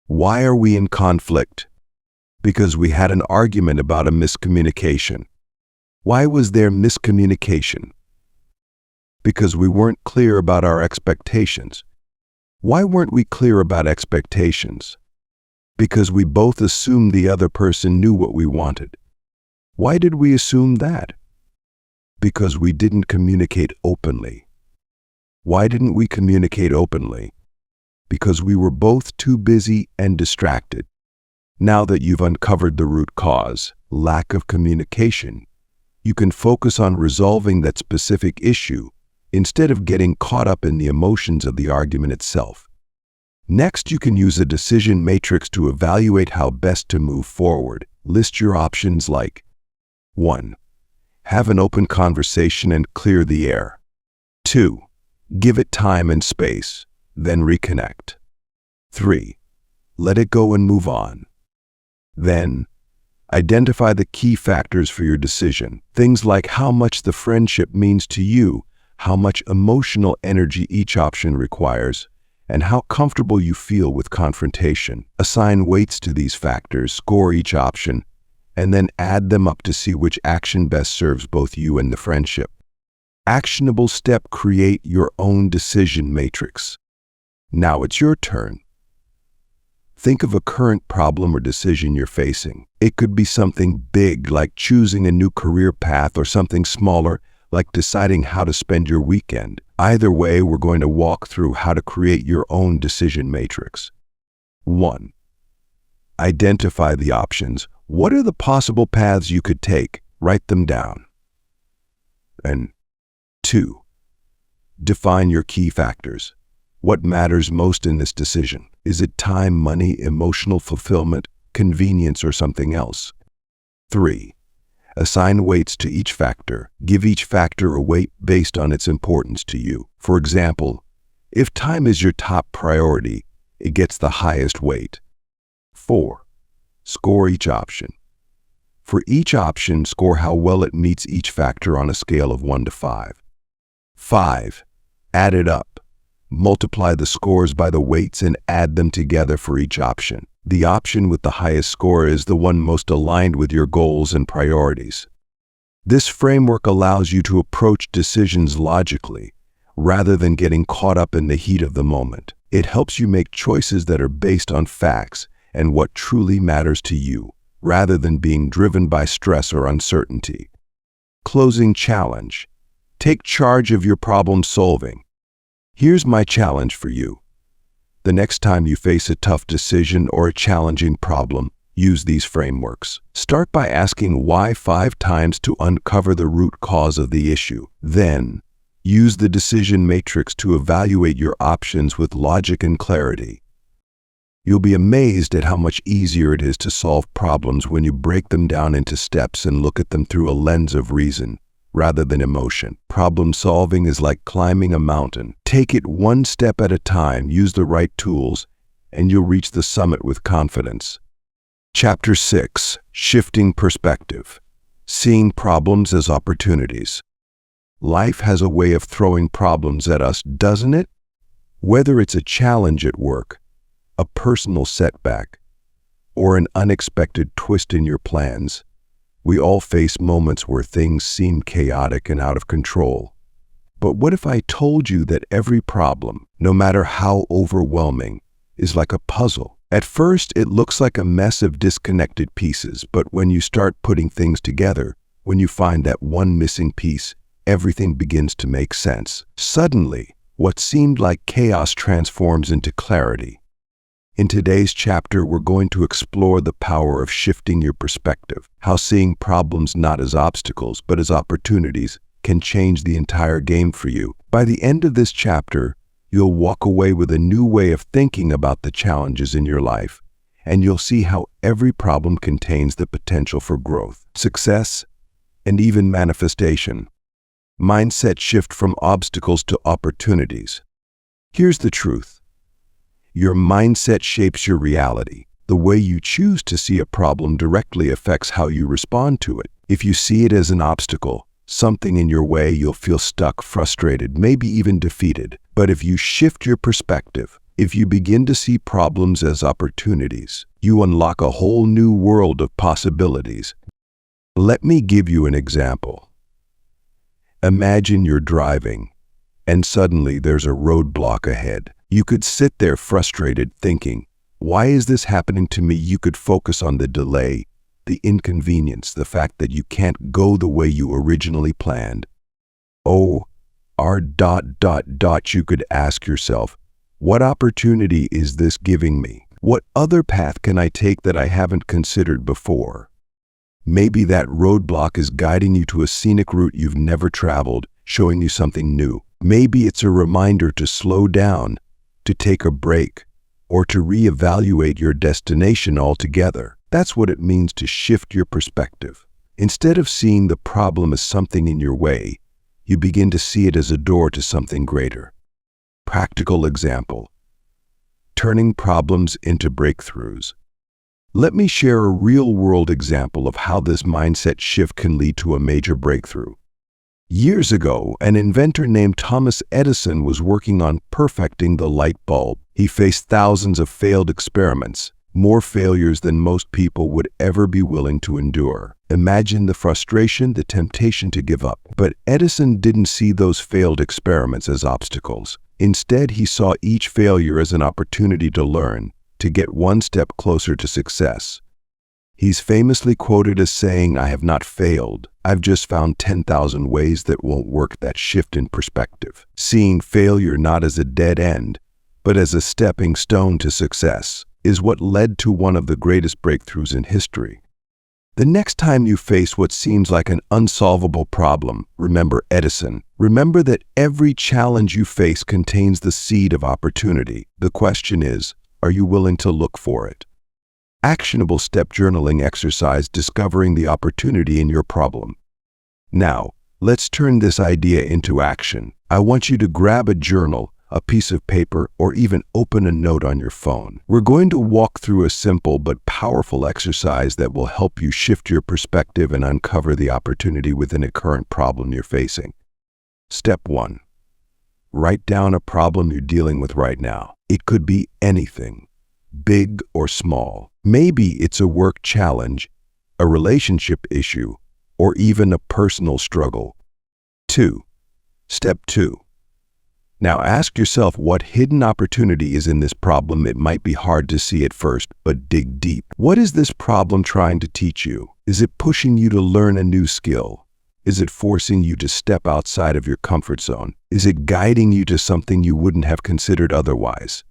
Why are we in conflict? Because we had an argument about a miscommunication. Why was there miscommunication? Because we weren't clear about our expectations. Why weren't we clear about expectations? Because we both assumed the other person knew what we wanted. Why did we assume that? Because we didn't communicate openly. Why didn't we communicate openly? Because we were both too busy and distracted. Now that you've uncovered the root cause, lack of communication, you can focus on resolving that specific issue instead of getting caught up in the emotions of the argument itself. Next, you can use a decision matrix to evaluate how best to move forward. List your options like 1. Have an open conversation and clear the air. 2. Give it time and space, then reconnect. 3. Let it go and move on. Then, identify the key factors for your decision. Things like how much the friendship means to you, how much emotional energy each option requires, and how comfortable you feel with confrontation. Assign weights to these factors, score each option, and then add them up to see which action best serves both you and the friendship. Actionable step: create your own decision matrix. Now it's your turn. Think of a current problem or decision you're facing. It could be something big like choosing a new career path, or something smaller like deciding how to spend your weekend. Either way, we're going to walk through how to create your own decision matrix. 1. Identify the options. What are the possible paths you could take? Write them down. And 2. Define your key factors. What matters most in this decision? Is it time, money, emotional fulfillment, convenience, or something else? 3. Assign weights to each factor. Give each factor a weight based on its importance to you. For example, if time is your top priority, it gets the highest weight. 4. Score each option. For each option, score how well it meets each factor on a scale of 1 to 5. 5. Add it up. Multiply the scores by the weights and add them together for each option. The option with the highest score is the one most aligned with your goals and priorities. This framework allows you to approach decisions logically, rather than getting caught up in the heat of the moment. It helps you make choices that are based on facts and what truly matters to you, rather than being driven by stress or uncertainty. Closing challenge. Take charge of your problem solving. Here's my challenge for you. The next time you face a tough decision or a challenging problem, use these frameworks. Start by asking why 5 times to uncover the root cause of the issue. Then, use the decision matrix to evaluate your options with logic and clarity. You'll be amazed at how much easier it is to solve problems when you break them down into steps and look at them through a lens of reason, rather than emotion. Problem solving is like climbing a mountain. Take it one step at a time, use the right tools, and you'll reach the summit with confidence. Chapter 6. Shifting Perspective. Seeing problems as opportunities. Life has a way of throwing problems at us, doesn't it? Whether it's a challenge at work, a personal setback, or an unexpected twist in your plans, we all face moments where things seem chaotic and out of control. But what if I told you that every problem, no matter how overwhelming, is like a puzzle? At first, it looks like a mess of disconnected pieces, but when you start putting things together, when you find that one missing piece, everything begins to make sense. Suddenly, what seemed like chaos transforms into clarity. In today's chapter, we're going to explore the power of shifting your perspective, how seeing problems not as obstacles but as opportunities can change the entire game for you. By the end of this chapter, you'll walk away with a new way of thinking about the challenges in your life, and you'll see how every problem contains the potential for growth, success, and even manifestation. Mindset shift from obstacles to opportunities. Here's the truth. Your mindset shapes your reality. The way you choose to see a problem directly affects how you respond to it. If you see it as an obstacle, something in your way, you'll feel stuck, frustrated, maybe even defeated. But if you shift your perspective, if you begin to see problems as opportunities, you unlock a whole new world of possibilities. Let me give you an example. Imagine you're driving, and suddenly there's a roadblock ahead. You could sit there frustrated thinking, why is this happening to me? You could focus on the delay, the inconvenience, the fact that you can't go the way you originally planned. You could ask yourself, what opportunity is this giving me? What other path can I take that I haven't considered before? Maybe that roadblock is guiding you to a scenic route you've never traveled, showing you something new. Maybe it's a reminder to slow down, to take a break, or to reevaluate your destination altogether. That's what it means to shift your perspective. Instead of seeing the problem as something in your way, you begin to see it as a door to something greater. Practical example: turning problems into breakthroughs. Let me share a real-world example of how this mindset shift can lead to a major breakthrough. Years ago, an inventor named Thomas Edison was working on perfecting the light bulb. He faced thousands of failed experiments, more failures than most people would ever be willing to endure. Imagine the frustration, the temptation to give up. But Edison didn't see those failed experiments as obstacles. Instead, he saw each failure as an opportunity to learn, to get one step closer to success. He's famously quoted as saying, "I have not failed. I've just found 10,000 ways that won't work." That shift in perspective, seeing failure not as a dead end, but as a stepping stone to success, is what led to one of the greatest breakthroughs in history. The next time you face what seems like an unsolvable problem, remember Edison. Remember that every challenge you face contains the seed of opportunity. The question is, are you willing to look for it? Actionable step journaling exercise, discovering the opportunity in your problem. Now, let's turn this idea into action. I want you to grab a journal, a piece of paper, or even open a note on your phone. We're going to walk through a simple but powerful exercise that will help you shift your perspective and uncover the opportunity within a current problem you're facing. Step 1. Write down a problem you're dealing with right now. It could be anything, big or small. Maybe it's a work challenge, a relationship issue, or even a personal struggle. Step 2. Now ask yourself what hidden opportunity is in this problem. It might be hard to see at first, but dig deep. What is this problem trying to teach you? Is it pushing you to learn a new skill? Is it forcing you to step outside of your comfort zone? Is it guiding you to something you wouldn't have considered otherwise?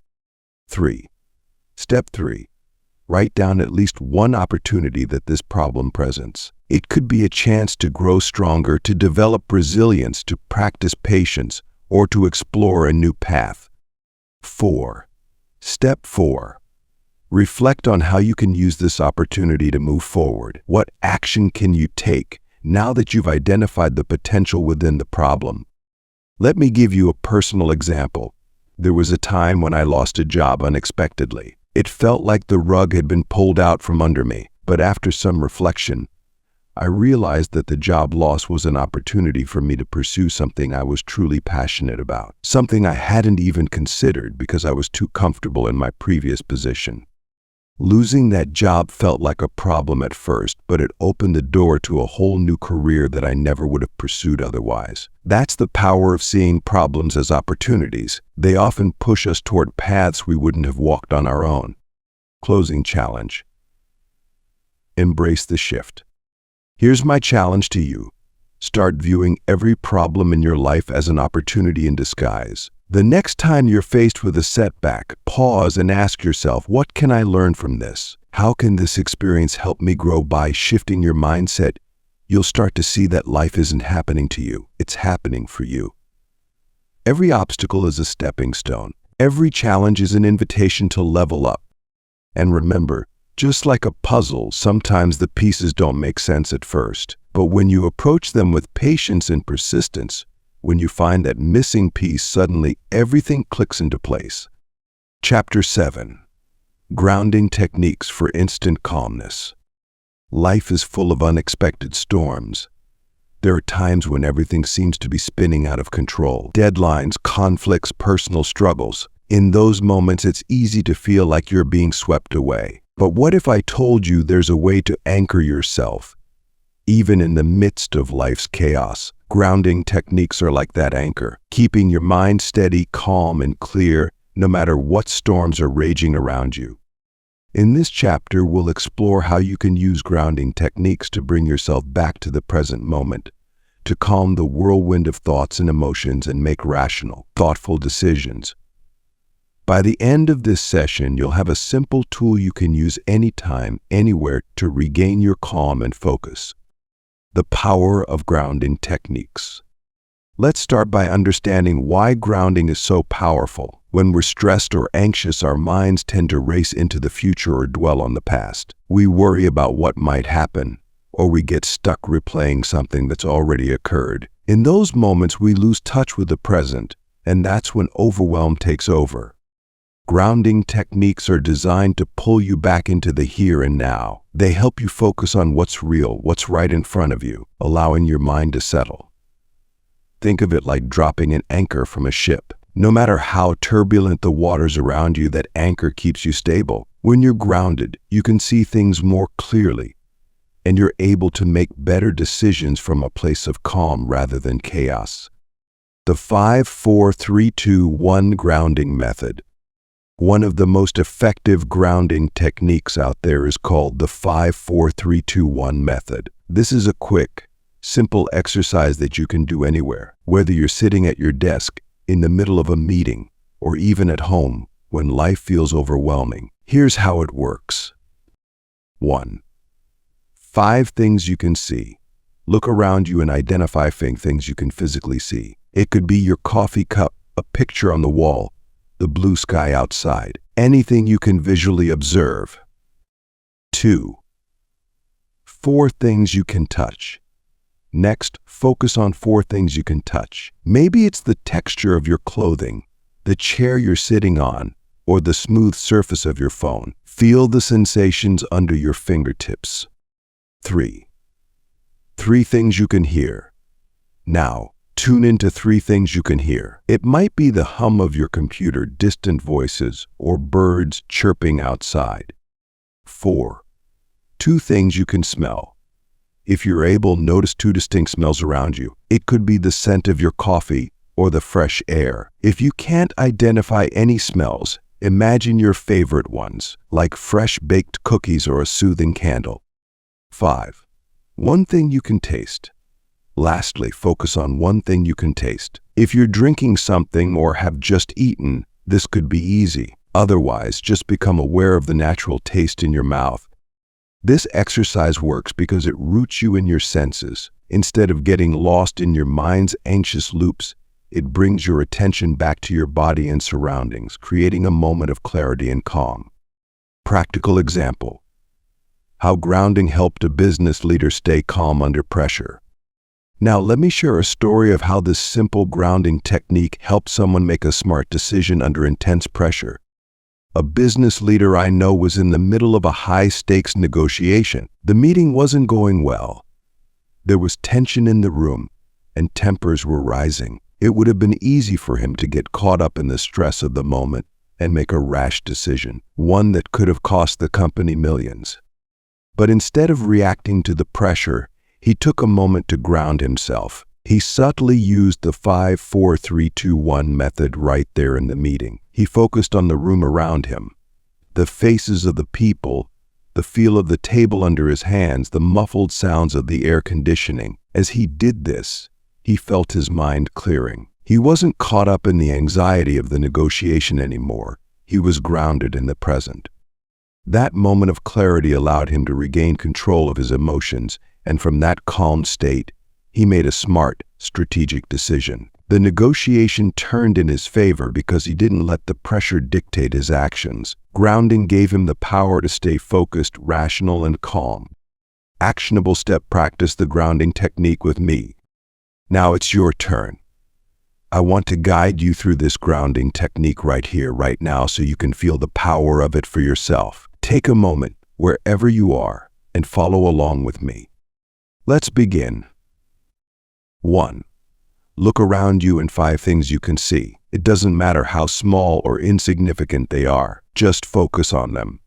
Step 3. Write down at least one opportunity that this problem presents. It could be a chance to grow stronger, to develop resilience, to practice patience, or to explore a new path. Step 4. Reflect on how you can use this opportunity to move forward. What action can you take now that you've identified the potential within the problem? Let me give you a personal example. There was a time when I lost a job unexpectedly. It felt like the rug had been pulled out from under me, but after some reflection, I realized that the job loss was an opportunity for me to pursue something I was truly passionate about, something I hadn't even considered because I was too comfortable in my previous position. Losing that job felt like a problem at first, but it opened the door to a whole new career that I never would have pursued otherwise. That's the power of seeing problems as opportunities. They often push us toward paths we wouldn't have walked on our own. Closing challenge. Embrace the shift. Here's my challenge to you. Start viewing every problem in your life as an opportunity in disguise. The next time you're faced with a setback, pause and ask yourself, what can I learn from this? How can this experience help me grow? By shifting your mindset, you'll start to see that life isn't happening to you, it's happening for you. Every obstacle is a stepping stone. Every challenge is an invitation to level up. And remember, just like a puzzle, sometimes the pieces don't make sense at first. But when you approach them with patience and persistence, when you find that missing piece, suddenly everything clicks into place. Chapter 7. Grounding Techniques for Instant Calmness. Life is full of unexpected storms. There are times when everything seems to be spinning out of control. Deadlines, conflicts, personal struggles. In those moments, it's easy to feel like you're being swept away. But what if I told you there's a way to anchor yourself, even in the midst of life's chaos? Grounding techniques are like that anchor, keeping your mind steady, calm, and clear, no matter what storms are raging around you. In this chapter, we'll explore how you can use grounding techniques to bring yourself back to the present moment, to calm the whirlwind of thoughts and emotions and make rational, thoughtful decisions. By the end of this session, you'll have a simple tool you can use anytime, anywhere to regain your calm and focus. The power of grounding techniques. Let's start by understanding why grounding is so powerful. When we're stressed or anxious, our minds tend to race into the future or dwell on the past. We worry about what might happen, or we get stuck replaying something that's already occurred. In those moments, we lose touch with the present, and that's when overwhelm takes over. Grounding techniques are designed to pull you back into the here and now. They help you focus on what's real, what's right in front of you, allowing your mind to settle. Think of it like dropping an anchor from a ship. No matter how turbulent the waters around you, that anchor keeps you stable. When you're grounded, you can see things more clearly, and you're able to make better decisions from a place of calm rather than chaos. The 5-4-3-2-1 grounding method. One of the most effective grounding techniques out there is called the 5-4-3-2-1 method. This is a quick, simple exercise that you can do anywhere, whether you're sitting at your desk, in the middle of a meeting, or even at home when life feels overwhelming. Here's how it works. 1. 5 things you can see. Look around you and identify things you can physically see. It could be your coffee cup, a picture on the wall, the blue sky outside, anything you can visually observe. 2. 4 things you can touch. Next, focus on 4 things you can touch. Maybe it's the texture of your clothing, the chair you're sitting on, or the smooth surface of your phone. Feel the sensations under your fingertips. 3. 3 things you can hear. Now, tune into 3 things you can hear. It might be the hum of your computer, distant voices, or birds chirping outside. 4. 2 things you can smell. If you're able, notice 2 distinct smells around you. It could be the scent of your coffee or the fresh air. If you can't identify any smells, imagine your favorite ones, like fresh baked cookies or a soothing candle. 5. 1 thing you can taste. Lastly, focus on 1 thing you can taste. If you're drinking something or have just eaten, this could be easy. Otherwise, just become aware of the natural taste in your mouth. This exercise works because it roots you in your senses. Instead of getting lost in your mind's anxious loops, it brings your attention back to your body and surroundings, creating a moment of clarity and calm. Practical example. How grounding helped a business leader stay calm under pressure. Now, let me share a story of how this simple grounding technique helped someone make a smart decision under intense pressure. A business leader I know was in the middle of a high-stakes negotiation. The meeting wasn't going well. There was tension in the room, and tempers were rising. It would have been easy for him to get caught up in the stress of the moment, and make a rash decision, one that could have cost the company millions. But instead of reacting to the pressure, he took a moment to ground himself. He subtly used the 5-4-3-2-1 method right there in the meeting. He focused on the room around him, the faces of the people, the feel of the table under his hands, the muffled sounds of the air conditioning. As he did this, he felt his mind clearing. He wasn't caught up in the anxiety of the negotiation anymore. He was grounded in the present. That moment of clarity allowed him to regain control of his emotions, and from that calm state, he made a smart, strategic decision. The negotiation turned in his favor because he didn't let the pressure dictate his actions. Grounding gave him the power to stay focused, rational, and calm. Actionable step: practice the grounding technique with me. Now it's your turn. I want to guide you through this grounding technique right here, right now, so you can feel the power of it for yourself. Take a moment, wherever you are, and follow along with me. Let's begin. 1. Look around you and 5 things you can see. It doesn't matter how small or insignificant they are. Just focus on them.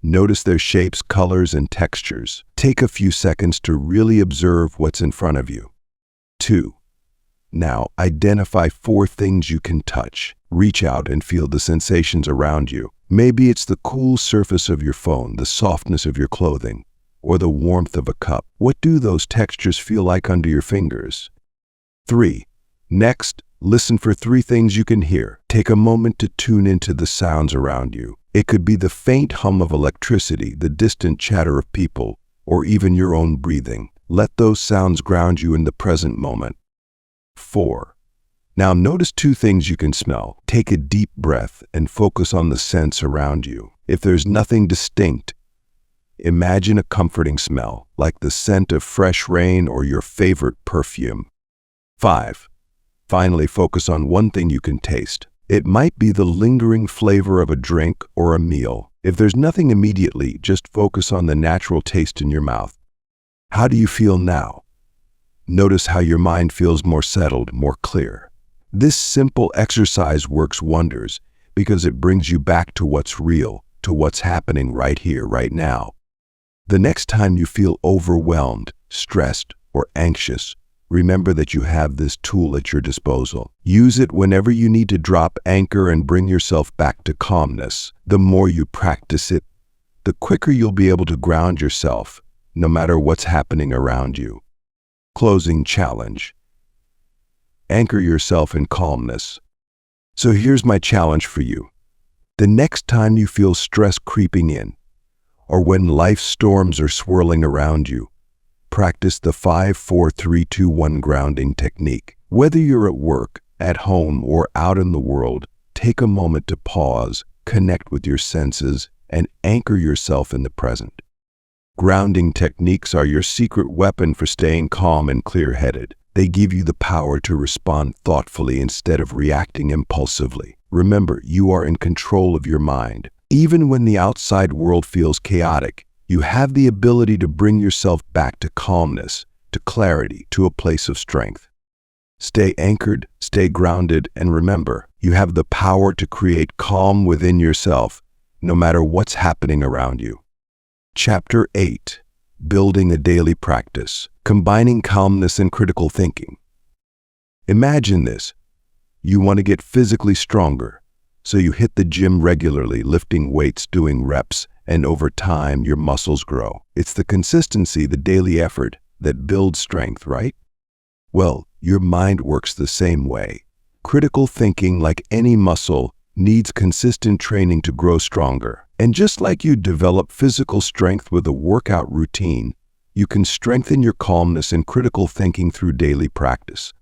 Notice their shapes, colors, and textures. Take a few seconds to really observe what's in front of you. 2. Now, identify 4 things you can touch. Reach out and feel the sensations around you. Maybe it's the cool surface of your phone, the softness of your clothing, or the warmth of a cup. What do those textures feel like under your fingers? 3. Next, listen for 3 things you can hear. Take a moment to tune into the sounds around you. It could be the faint hum of electricity, the distant chatter of people, or even your own breathing. Let those sounds ground you in the present moment. 4. Now notice 2 things you can smell. Take a deep breath and focus on the scents around you. If there's nothing distinct, imagine a comforting smell, like the scent of fresh rain or your favorite perfume. 5. Finally, focus on 1 thing you can taste. It might be the lingering flavor of a drink or a meal. If there's nothing immediately, just focus on the natural taste in your mouth. How do you feel now? Notice how your mind feels more settled, more clear. This simple exercise works wonders because it brings you back to what's real, to what's happening right here, right now. The next time you feel overwhelmed, stressed, or anxious, remember that you have this tool at your disposal. Use it whenever you need to drop anchor and bring yourself back to calmness. The more you practice it, the quicker you'll be able to ground yourself, no matter what's happening around you. Closing challenge. Anchor yourself in calmness. So here's my challenge for you. The next time you feel stress creeping in, or when life's storms are swirling around you, practice the 5-4-3-2-1 grounding technique. Whether you're at work, at home, or out in the world, take a moment to pause, connect with your senses, and anchor yourself in the present. Grounding techniques are your secret weapon for staying calm and clear-headed. They give you the power to respond thoughtfully instead of reacting impulsively. Remember, you are in control of your mind. Even when the outside world feels chaotic, you have the ability to bring yourself back to calmness, to clarity, to a place of strength. Stay anchored, stay grounded, and remember, you have the power to create calm within yourself, no matter what's happening around you. Chapter 8. Building a daily practice. Combining calmness and critical thinking. Imagine this. You want to get physically stronger, so you hit the gym regularly, lifting weights, doing reps, and over time your muscles grow. It's the consistency, the daily effort, that builds strength, right? Well, your mind works the same way. Critical thinking, like any muscle, needs consistent training to grow stronger. And just like you develop physical strength with a workout routine, you can strengthen your calmness and critical thinking through daily practice.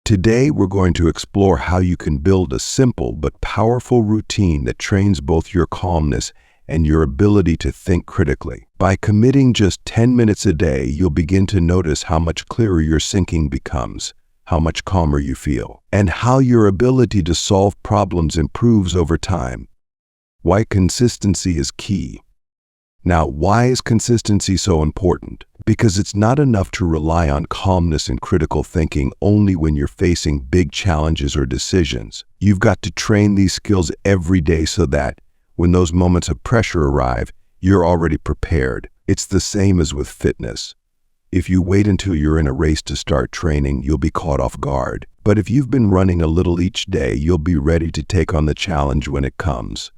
Today, we're going to explore how you can build a simple but powerful routine that trains both your calmness and your ability to think critically. By committing just 10 minutes a day, you'll begin to notice how much clearer your thinking becomes, how much calmer you feel, and how your ability to solve problems improves over time. Why consistency is key. Now, why is consistency so important? Because it's not enough to rely on calmness and critical thinking only when you're facing big challenges or decisions. You've got to train these skills every day so that, when those moments of pressure arrive, you're already prepared. It's the same as with fitness. If you wait until you're in a race to start training, you'll be caught off guard. But if you've been running a little each day, you'll be ready to take on the challenge when it comes.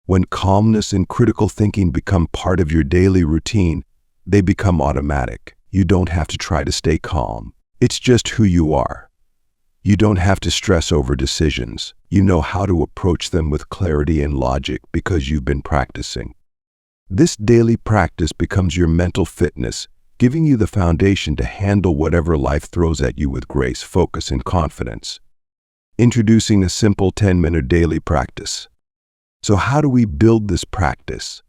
When calmness and critical thinking become part of your daily routine, they become automatic. You don't have to try to stay calm. It's just who you are. You don't have to stress over decisions. You know how to approach them with clarity and logic because you've been practicing. This daily practice becomes your mental fitness, giving you the foundation to handle whatever life throws at you with grace, focus, and confidence. Introducing a simple 10-minute daily practice. So how do we build this practice?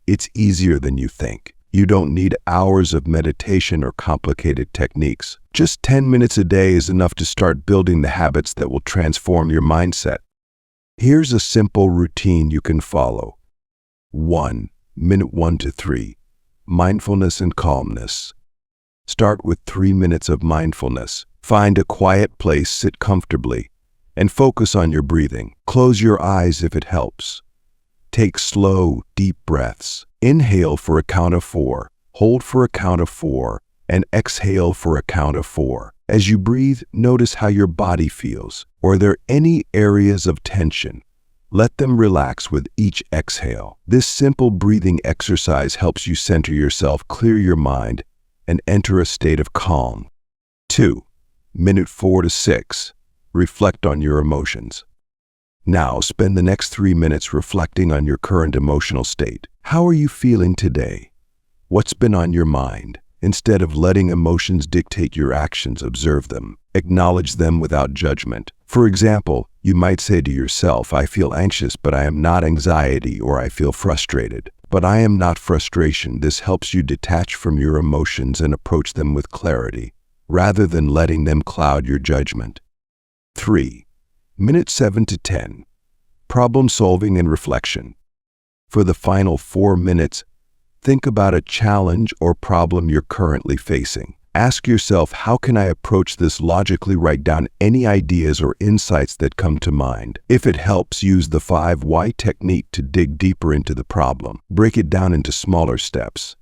It's easier than you think. You don't need hours of meditation or complicated techniques. Just 10 minutes a day is enough to start building the habits that will transform your mindset. Here's a simple routine you can follow. 1. Minute 1 to 3. Mindfulness and calmness. Start with 3 minutes of mindfulness. Find a quiet place, sit comfortably, and focus on your breathing. Close your eyes if it helps. Take slow, deep breaths. Inhale for a count of 4, hold for a count of 4, and exhale for a count of 4. As you breathe, notice how your body feels. Are there any areas of tension? Let them relax with each exhale. This simple breathing exercise helps you center yourself, clear your mind, and enter a state of calm. 2. Minute 4 to 6. Reflect on your emotions. Now, spend the next 3 minutes reflecting on your current emotional state. How are you feeling today? What's been on your mind? Instead of letting emotions dictate your actions, observe them. Acknowledge them without judgment. For example, you might say to yourself, I feel anxious, but I am not anxiety, or I feel frustrated, but I am not frustration. This helps you detach from your emotions and approach them with clarity, rather than letting them cloud your judgment. 3. Minute 7 to 10. Problem solving and reflection. For the final 4 minutes, think about a challenge or problem you're currently facing. Ask yourself, how can I approach this logically? Write down any ideas or insights that come to mind. If it helps, use the 5 why technique to dig deeper into the problem. Break it down into smaller steps.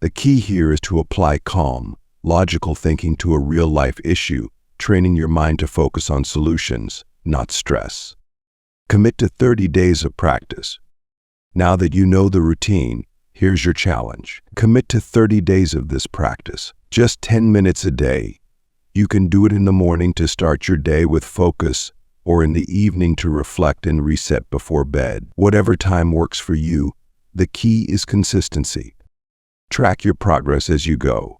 The key here is to apply calm, logical thinking to a real-life issue, training your mind to focus on solutions, not stress. Commit to 30 days of practice. Now that you know the routine, here's your challenge. Commit to 30 days of this practice. Just 10 minutes a day. You can do it in the morning to start your day with focus, or in the evening to reflect and reset before bed. Whatever time works for you, the key is consistency. Track your progress as you go.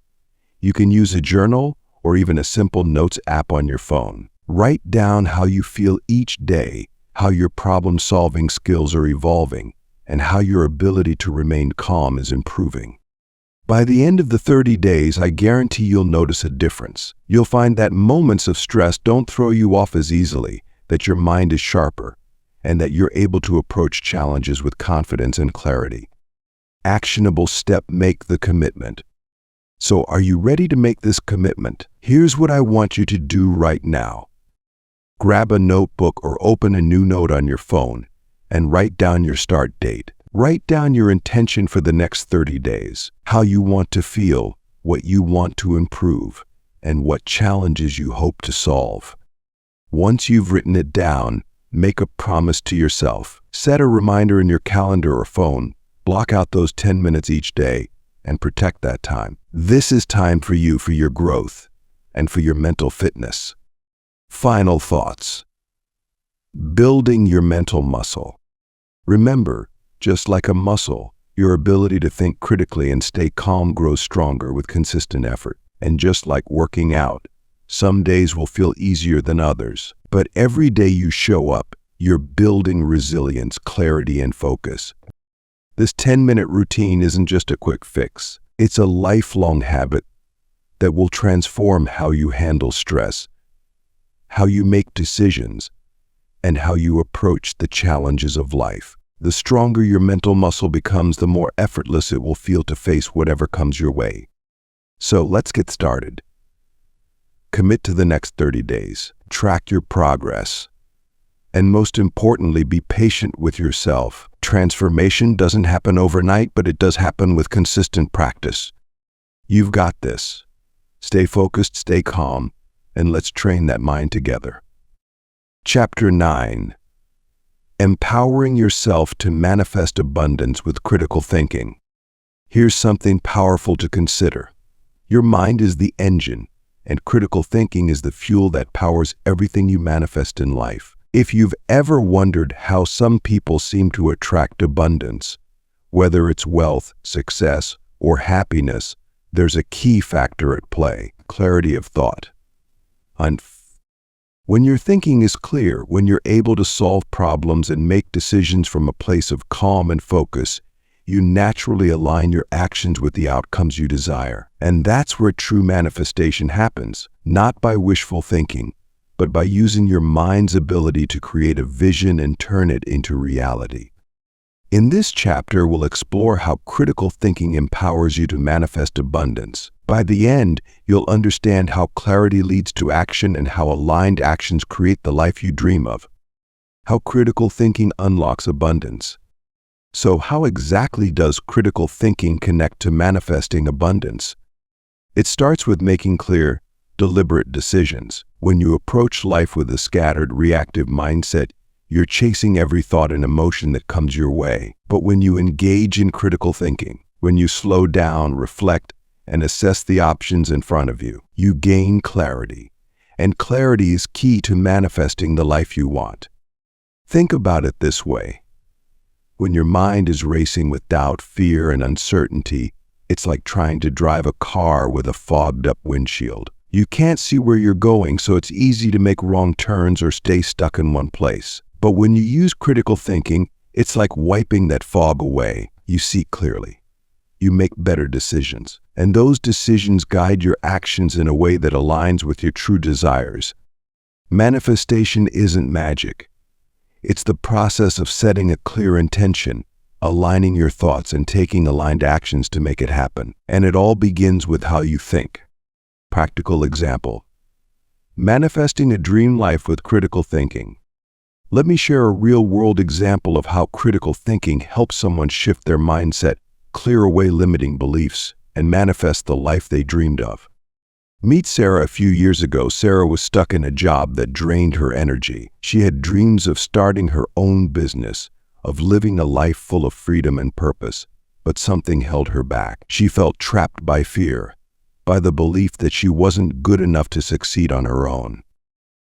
You can use a journal or even a simple notes app on your phone. Write down how you feel each day, how your problem-solving skills are evolving, and how your ability to remain calm is improving. By the end of the 30 days, I guarantee you'll notice a difference. You'll find that moments of stress don't throw you off as easily, that your mind is sharper, and that you're able to approach challenges with confidence and clarity. Actionable step: make the commitment. So are you ready to make this commitment? Here's what I want you to do right now. Grab a notebook or open a new note on your phone and write down your start date. Write down your intention for the next 30 days, how you want to feel, what you want to improve, and what challenges you hope to solve. Once you've written it down, make a promise to yourself. Set a reminder in your calendar or phone. Block out those 10 minutes each day and protect that time. This is time for you, for your growth, and for your mental fitness. Final thoughts. Building your mental muscle. Remember, just like a muscle, your ability to think critically and stay calm grows stronger with consistent effort. And just like working out, some days will feel easier than others. But every day you show up, you're building resilience, clarity, and focus. This 10-minute routine isn't just a quick fix. It's a lifelong habit that will transform how you handle stress, how you make decisions, and how you approach the challenges of life. The stronger your mental muscle becomes, the more effortless it will feel to face whatever comes your way. So let's get started. Commit to the next 30 days. Track your progress. And most importantly, be patient with yourself. Transformation doesn't happen overnight, but it does happen with consistent practice. You've got this. Stay focused, stay calm, and let's train that mind together. Chapter 9. Empowering yourself to manifest abundance with critical thinking. Here's something powerful to consider. Your mind is the engine, and critical thinking is the fuel that powers everything you manifest in life. If you've ever wondered how some people seem to attract abundance, whether it's wealth, success, or happiness, there's a key factor at play: clarity of thought. When your thinking is clear, when you're able to solve problems and make decisions from a place of calm and focus, you naturally align your actions with the outcomes you desire. And that's where true manifestation happens, not by wishful thinking, but by using your mind's ability to create a vision and turn it into reality. In this chapter, we'll explore how critical thinking empowers you to manifest abundance. By the end, you'll understand how clarity leads to action and how aligned actions create the life you dream of. How critical thinking unlocks abundance. So how exactly does critical thinking connect to manifesting abundance? It starts with making clear, deliberate decisions. When you approach life with a scattered, reactive mindset, you're chasing every thought and emotion that comes your way. But when you engage in critical thinking, when you slow down, reflect, and assess the options in front of you, you gain clarity. And clarity is key to manifesting the life you want. Think about it this way. When your mind is racing with doubt, fear, and uncertainty, it's like trying to drive a car with a fogged-up windshield. You can't see where you're going, so it's easy to make wrong turns or stay stuck in one place. But when you use critical thinking, it's like wiping that fog away. You see clearly. You make better decisions. And those decisions guide your actions in a way that aligns with your true desires. Manifestation isn't magic. It's the process of setting a clear intention, aligning your thoughts, and taking aligned actions to make it happen. And it all begins with how you think. Practical example. Manifesting a dream life with critical thinking. Let me share a real-world example of how critical thinking helps someone shift their mindset, clear away limiting beliefs, and manifest the life they dreamed of. Meet Sarah. A few years ago, Sarah was stuck in a job that drained her energy. She had dreams of starting her own business, of living a life full of freedom and purpose, but something held her back. She felt trapped by fear, by the belief that she wasn't good enough to succeed on her own.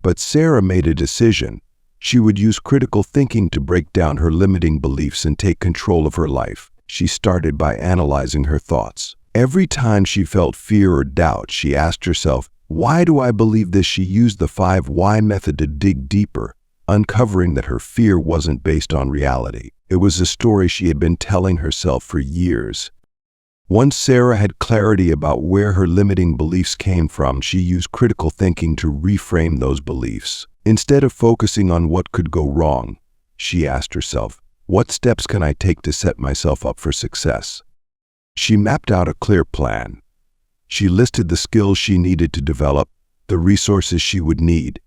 But Sarah made a decision. She would use critical thinking to break down her limiting beliefs and take control of her life. She started by analyzing her thoughts. Every time she felt fear or doubt, she asked herself, "Why do I believe this?" She used the 5 why method to dig deeper, uncovering that her fear wasn't based on reality. It was a story she had been telling herself for years. Once Sarah had clarity about where her limiting beliefs came from, she used critical thinking to reframe those beliefs. Instead of focusing on what could go wrong, she asked herself, "What steps can I take to set myself up for success?" She mapped out a clear plan. She listed the skills she needed to develop, the resources she would need,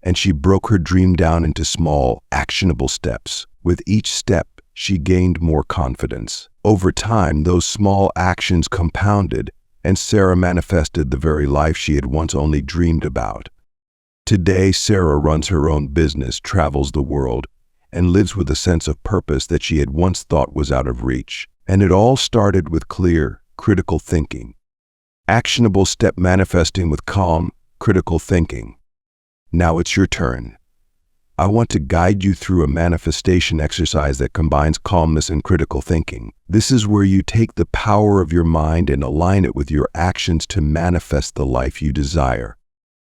and she broke her dream down into small, actionable steps. With each step, she gained more confidence. Over time, those small actions compounded, and Sarah manifested the very life she had once only dreamed about. Today, Sarah runs her own business, travels the world, and lives with a sense of purpose that she had once thought was out of reach. And it all started with clear, critical thinking. Actionable step: manifesting with calm, critical thinking. Now it's your turn. I want to guide you through a manifestation exercise that combines calmness and critical thinking. This is where you take the power of your mind and align it with your actions to manifest the life you desire.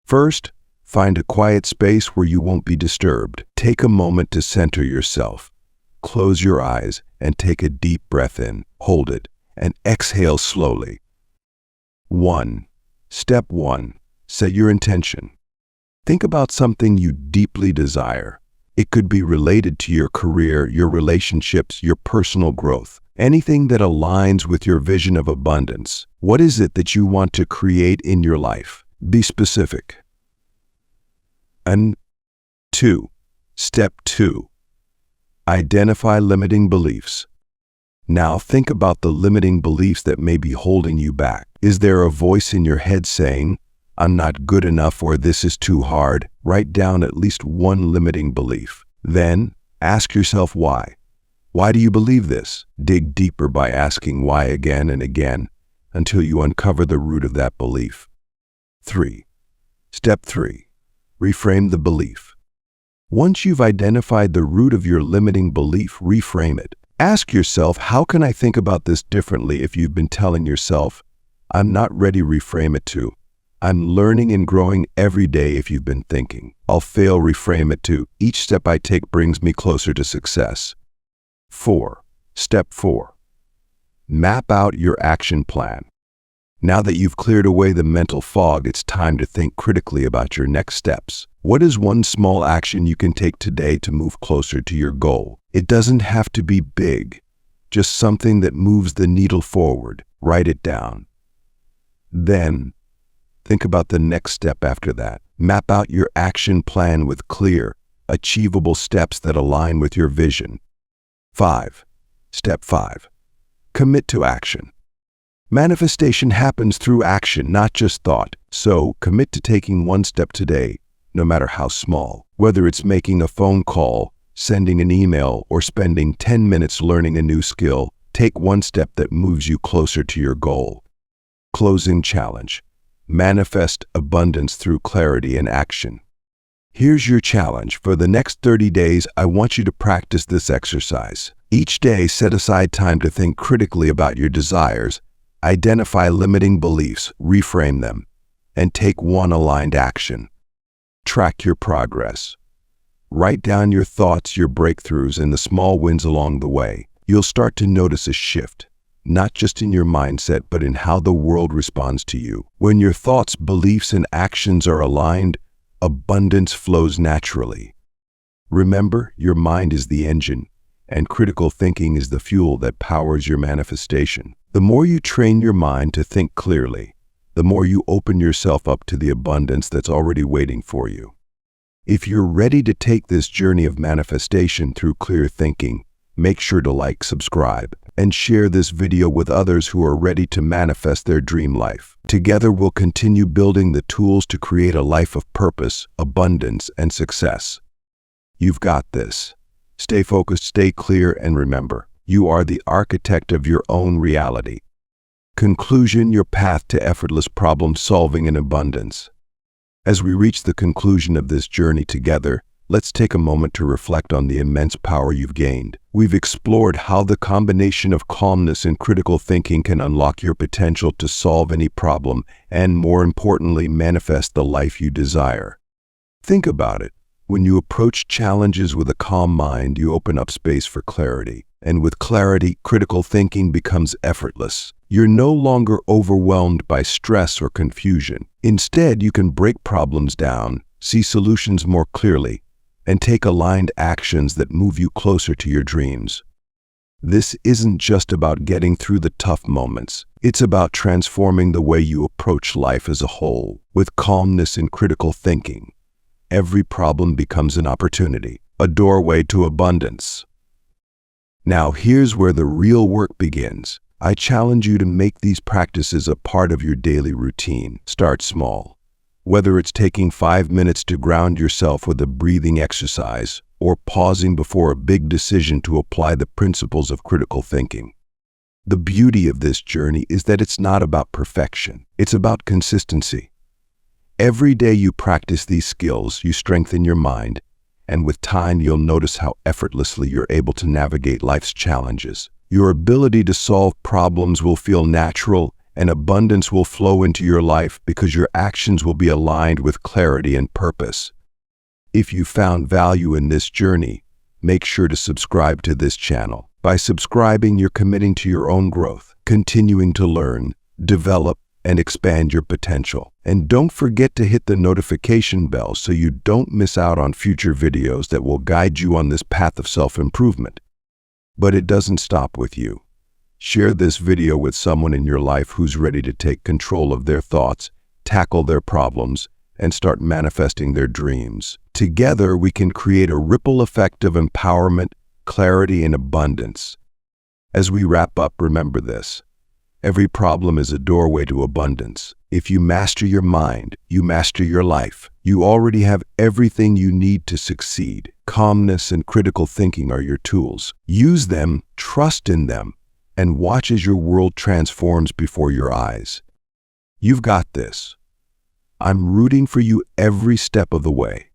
First, find a quiet space where you won't be disturbed. Take a moment to center yourself. Close your eyes and take a deep breath in. Hold it and exhale slowly. 1. Step 1. Set your intention. Think about something you deeply desire. It could be related to your career, your relationships, your personal growth, anything that aligns with your vision of abundance. What is it that you want to create in your life? Be specific. And 2. Step 2. Identify limiting beliefs. Now think about the limiting beliefs that may be holding you back. Is there a voice in your head saying, "I'm not good enough," or "This is too hard"? Write down at least one limiting belief. Then ask yourself why. Why do you believe this? Dig deeper by asking why again and again until you uncover the root of that belief. 3. Step 3. Reframe the belief. Once you've identified the root of your limiting belief, reframe it. Ask yourself, how can I think about this differently? If you've been telling yourself, "I'm not ready," reframe it to, "I'm learning and growing every day." If you've been thinking, "I'll fail," reframe it to, "Each step I take brings me closer to success." 4. Step 4. Map out your action plan. Now that you've cleared away the mental fog, it's time to think critically about your next steps. What is one small action you can take today to move closer to your goal? It doesn't have to be big, just something that moves the needle forward. Write it down. Then, think about the next step after that. Map out your action plan with clear, achievable steps that align with your vision. 5. Step 5. Commit to action. Manifestation happens through action, not just thought. So, commit to taking one step today, no matter how small. Whether it's making a phone call, sending an email, or spending 10 minutes learning a new skill, take one step that moves you closer to your goal. Closing challenge. Manifest abundance through clarity and action. Here's your challenge. For the next 30 days, I want you to practice this exercise. Each day, set aside time to think critically about your desires, identify limiting beliefs, reframe them, and take one aligned action. Track your progress. Write down your thoughts, your breakthroughs, and the small wins along the way. You'll start to notice a shift, not just in your mindset, but in how the world responds to you. When your thoughts, beliefs, and actions are aligned, abundance flows naturally. Remember, your mind is the engine, and critical thinking is the fuel that powers your manifestation. The more you train your mind to think clearly, the more you open yourself up to the abundance that's already waiting for you. If you're ready to take this journey of manifestation through clear thinking, make sure to like, subscribe, and share this video with others who are ready to manifest their dream life. Together, we'll continue building the tools to create a life of purpose, abundance, and success. You've got this. Stay focused, stay clear, and remember, you are the architect of your own reality. Conclusion: your path to effortless problem solving and abundance. As we reach the conclusion of this journey together, let's take a moment to reflect on the immense power you've gained. We've explored how the combination of calmness and critical thinking can unlock your potential to solve any problem and, more importantly, manifest the life you desire. Think about it. When you approach challenges with a calm mind, you open up space for clarity. And with clarity, critical thinking becomes effortless. You're no longer overwhelmed by stress or confusion. Instead, you can break problems down, see solutions more clearly, and take aligned actions that move you closer to your dreams. This isn't just about getting through the tough moments. It's about transforming the way you approach life as a whole. With calmness and critical thinking, every problem becomes an opportunity, a doorway to abundance. Now, here's where the real work begins. I challenge you to make these practices a part of your daily routine. Start small. Whether it's taking 5 minutes to ground yourself with a breathing exercise, or pausing before a big decision to apply the principles of critical thinking. The beauty of this journey is that it's not about perfection. It's about consistency. Every day you practice these skills, you strengthen your mind, and with time you'll notice how effortlessly you're able to navigate life's challenges. Your ability to solve problems will feel natural, and abundance will flow into your life because your actions will be aligned with clarity and purpose. If you found value in this journey, make sure to subscribe to this channel. By subscribing, you're committing to your own growth, continuing to learn, develop, and expand your potential. And don't forget to hit the notification bell so you don't miss out on future videos that will guide you on this path of self-improvement. But it doesn't stop with you. Share this video with someone in your life who's ready to take control of their thoughts, tackle their problems, and start manifesting their dreams. Together, we can create a ripple effect of empowerment, clarity, and abundance. As we wrap up, remember this. Every problem is a doorway to abundance. If you master your mind, you master your life. You already have everything you need to succeed. Calmness and critical thinking are your tools. Use them, trust in them, and watch as your world transforms before your eyes. You've got this. I'm rooting for you every step of the way.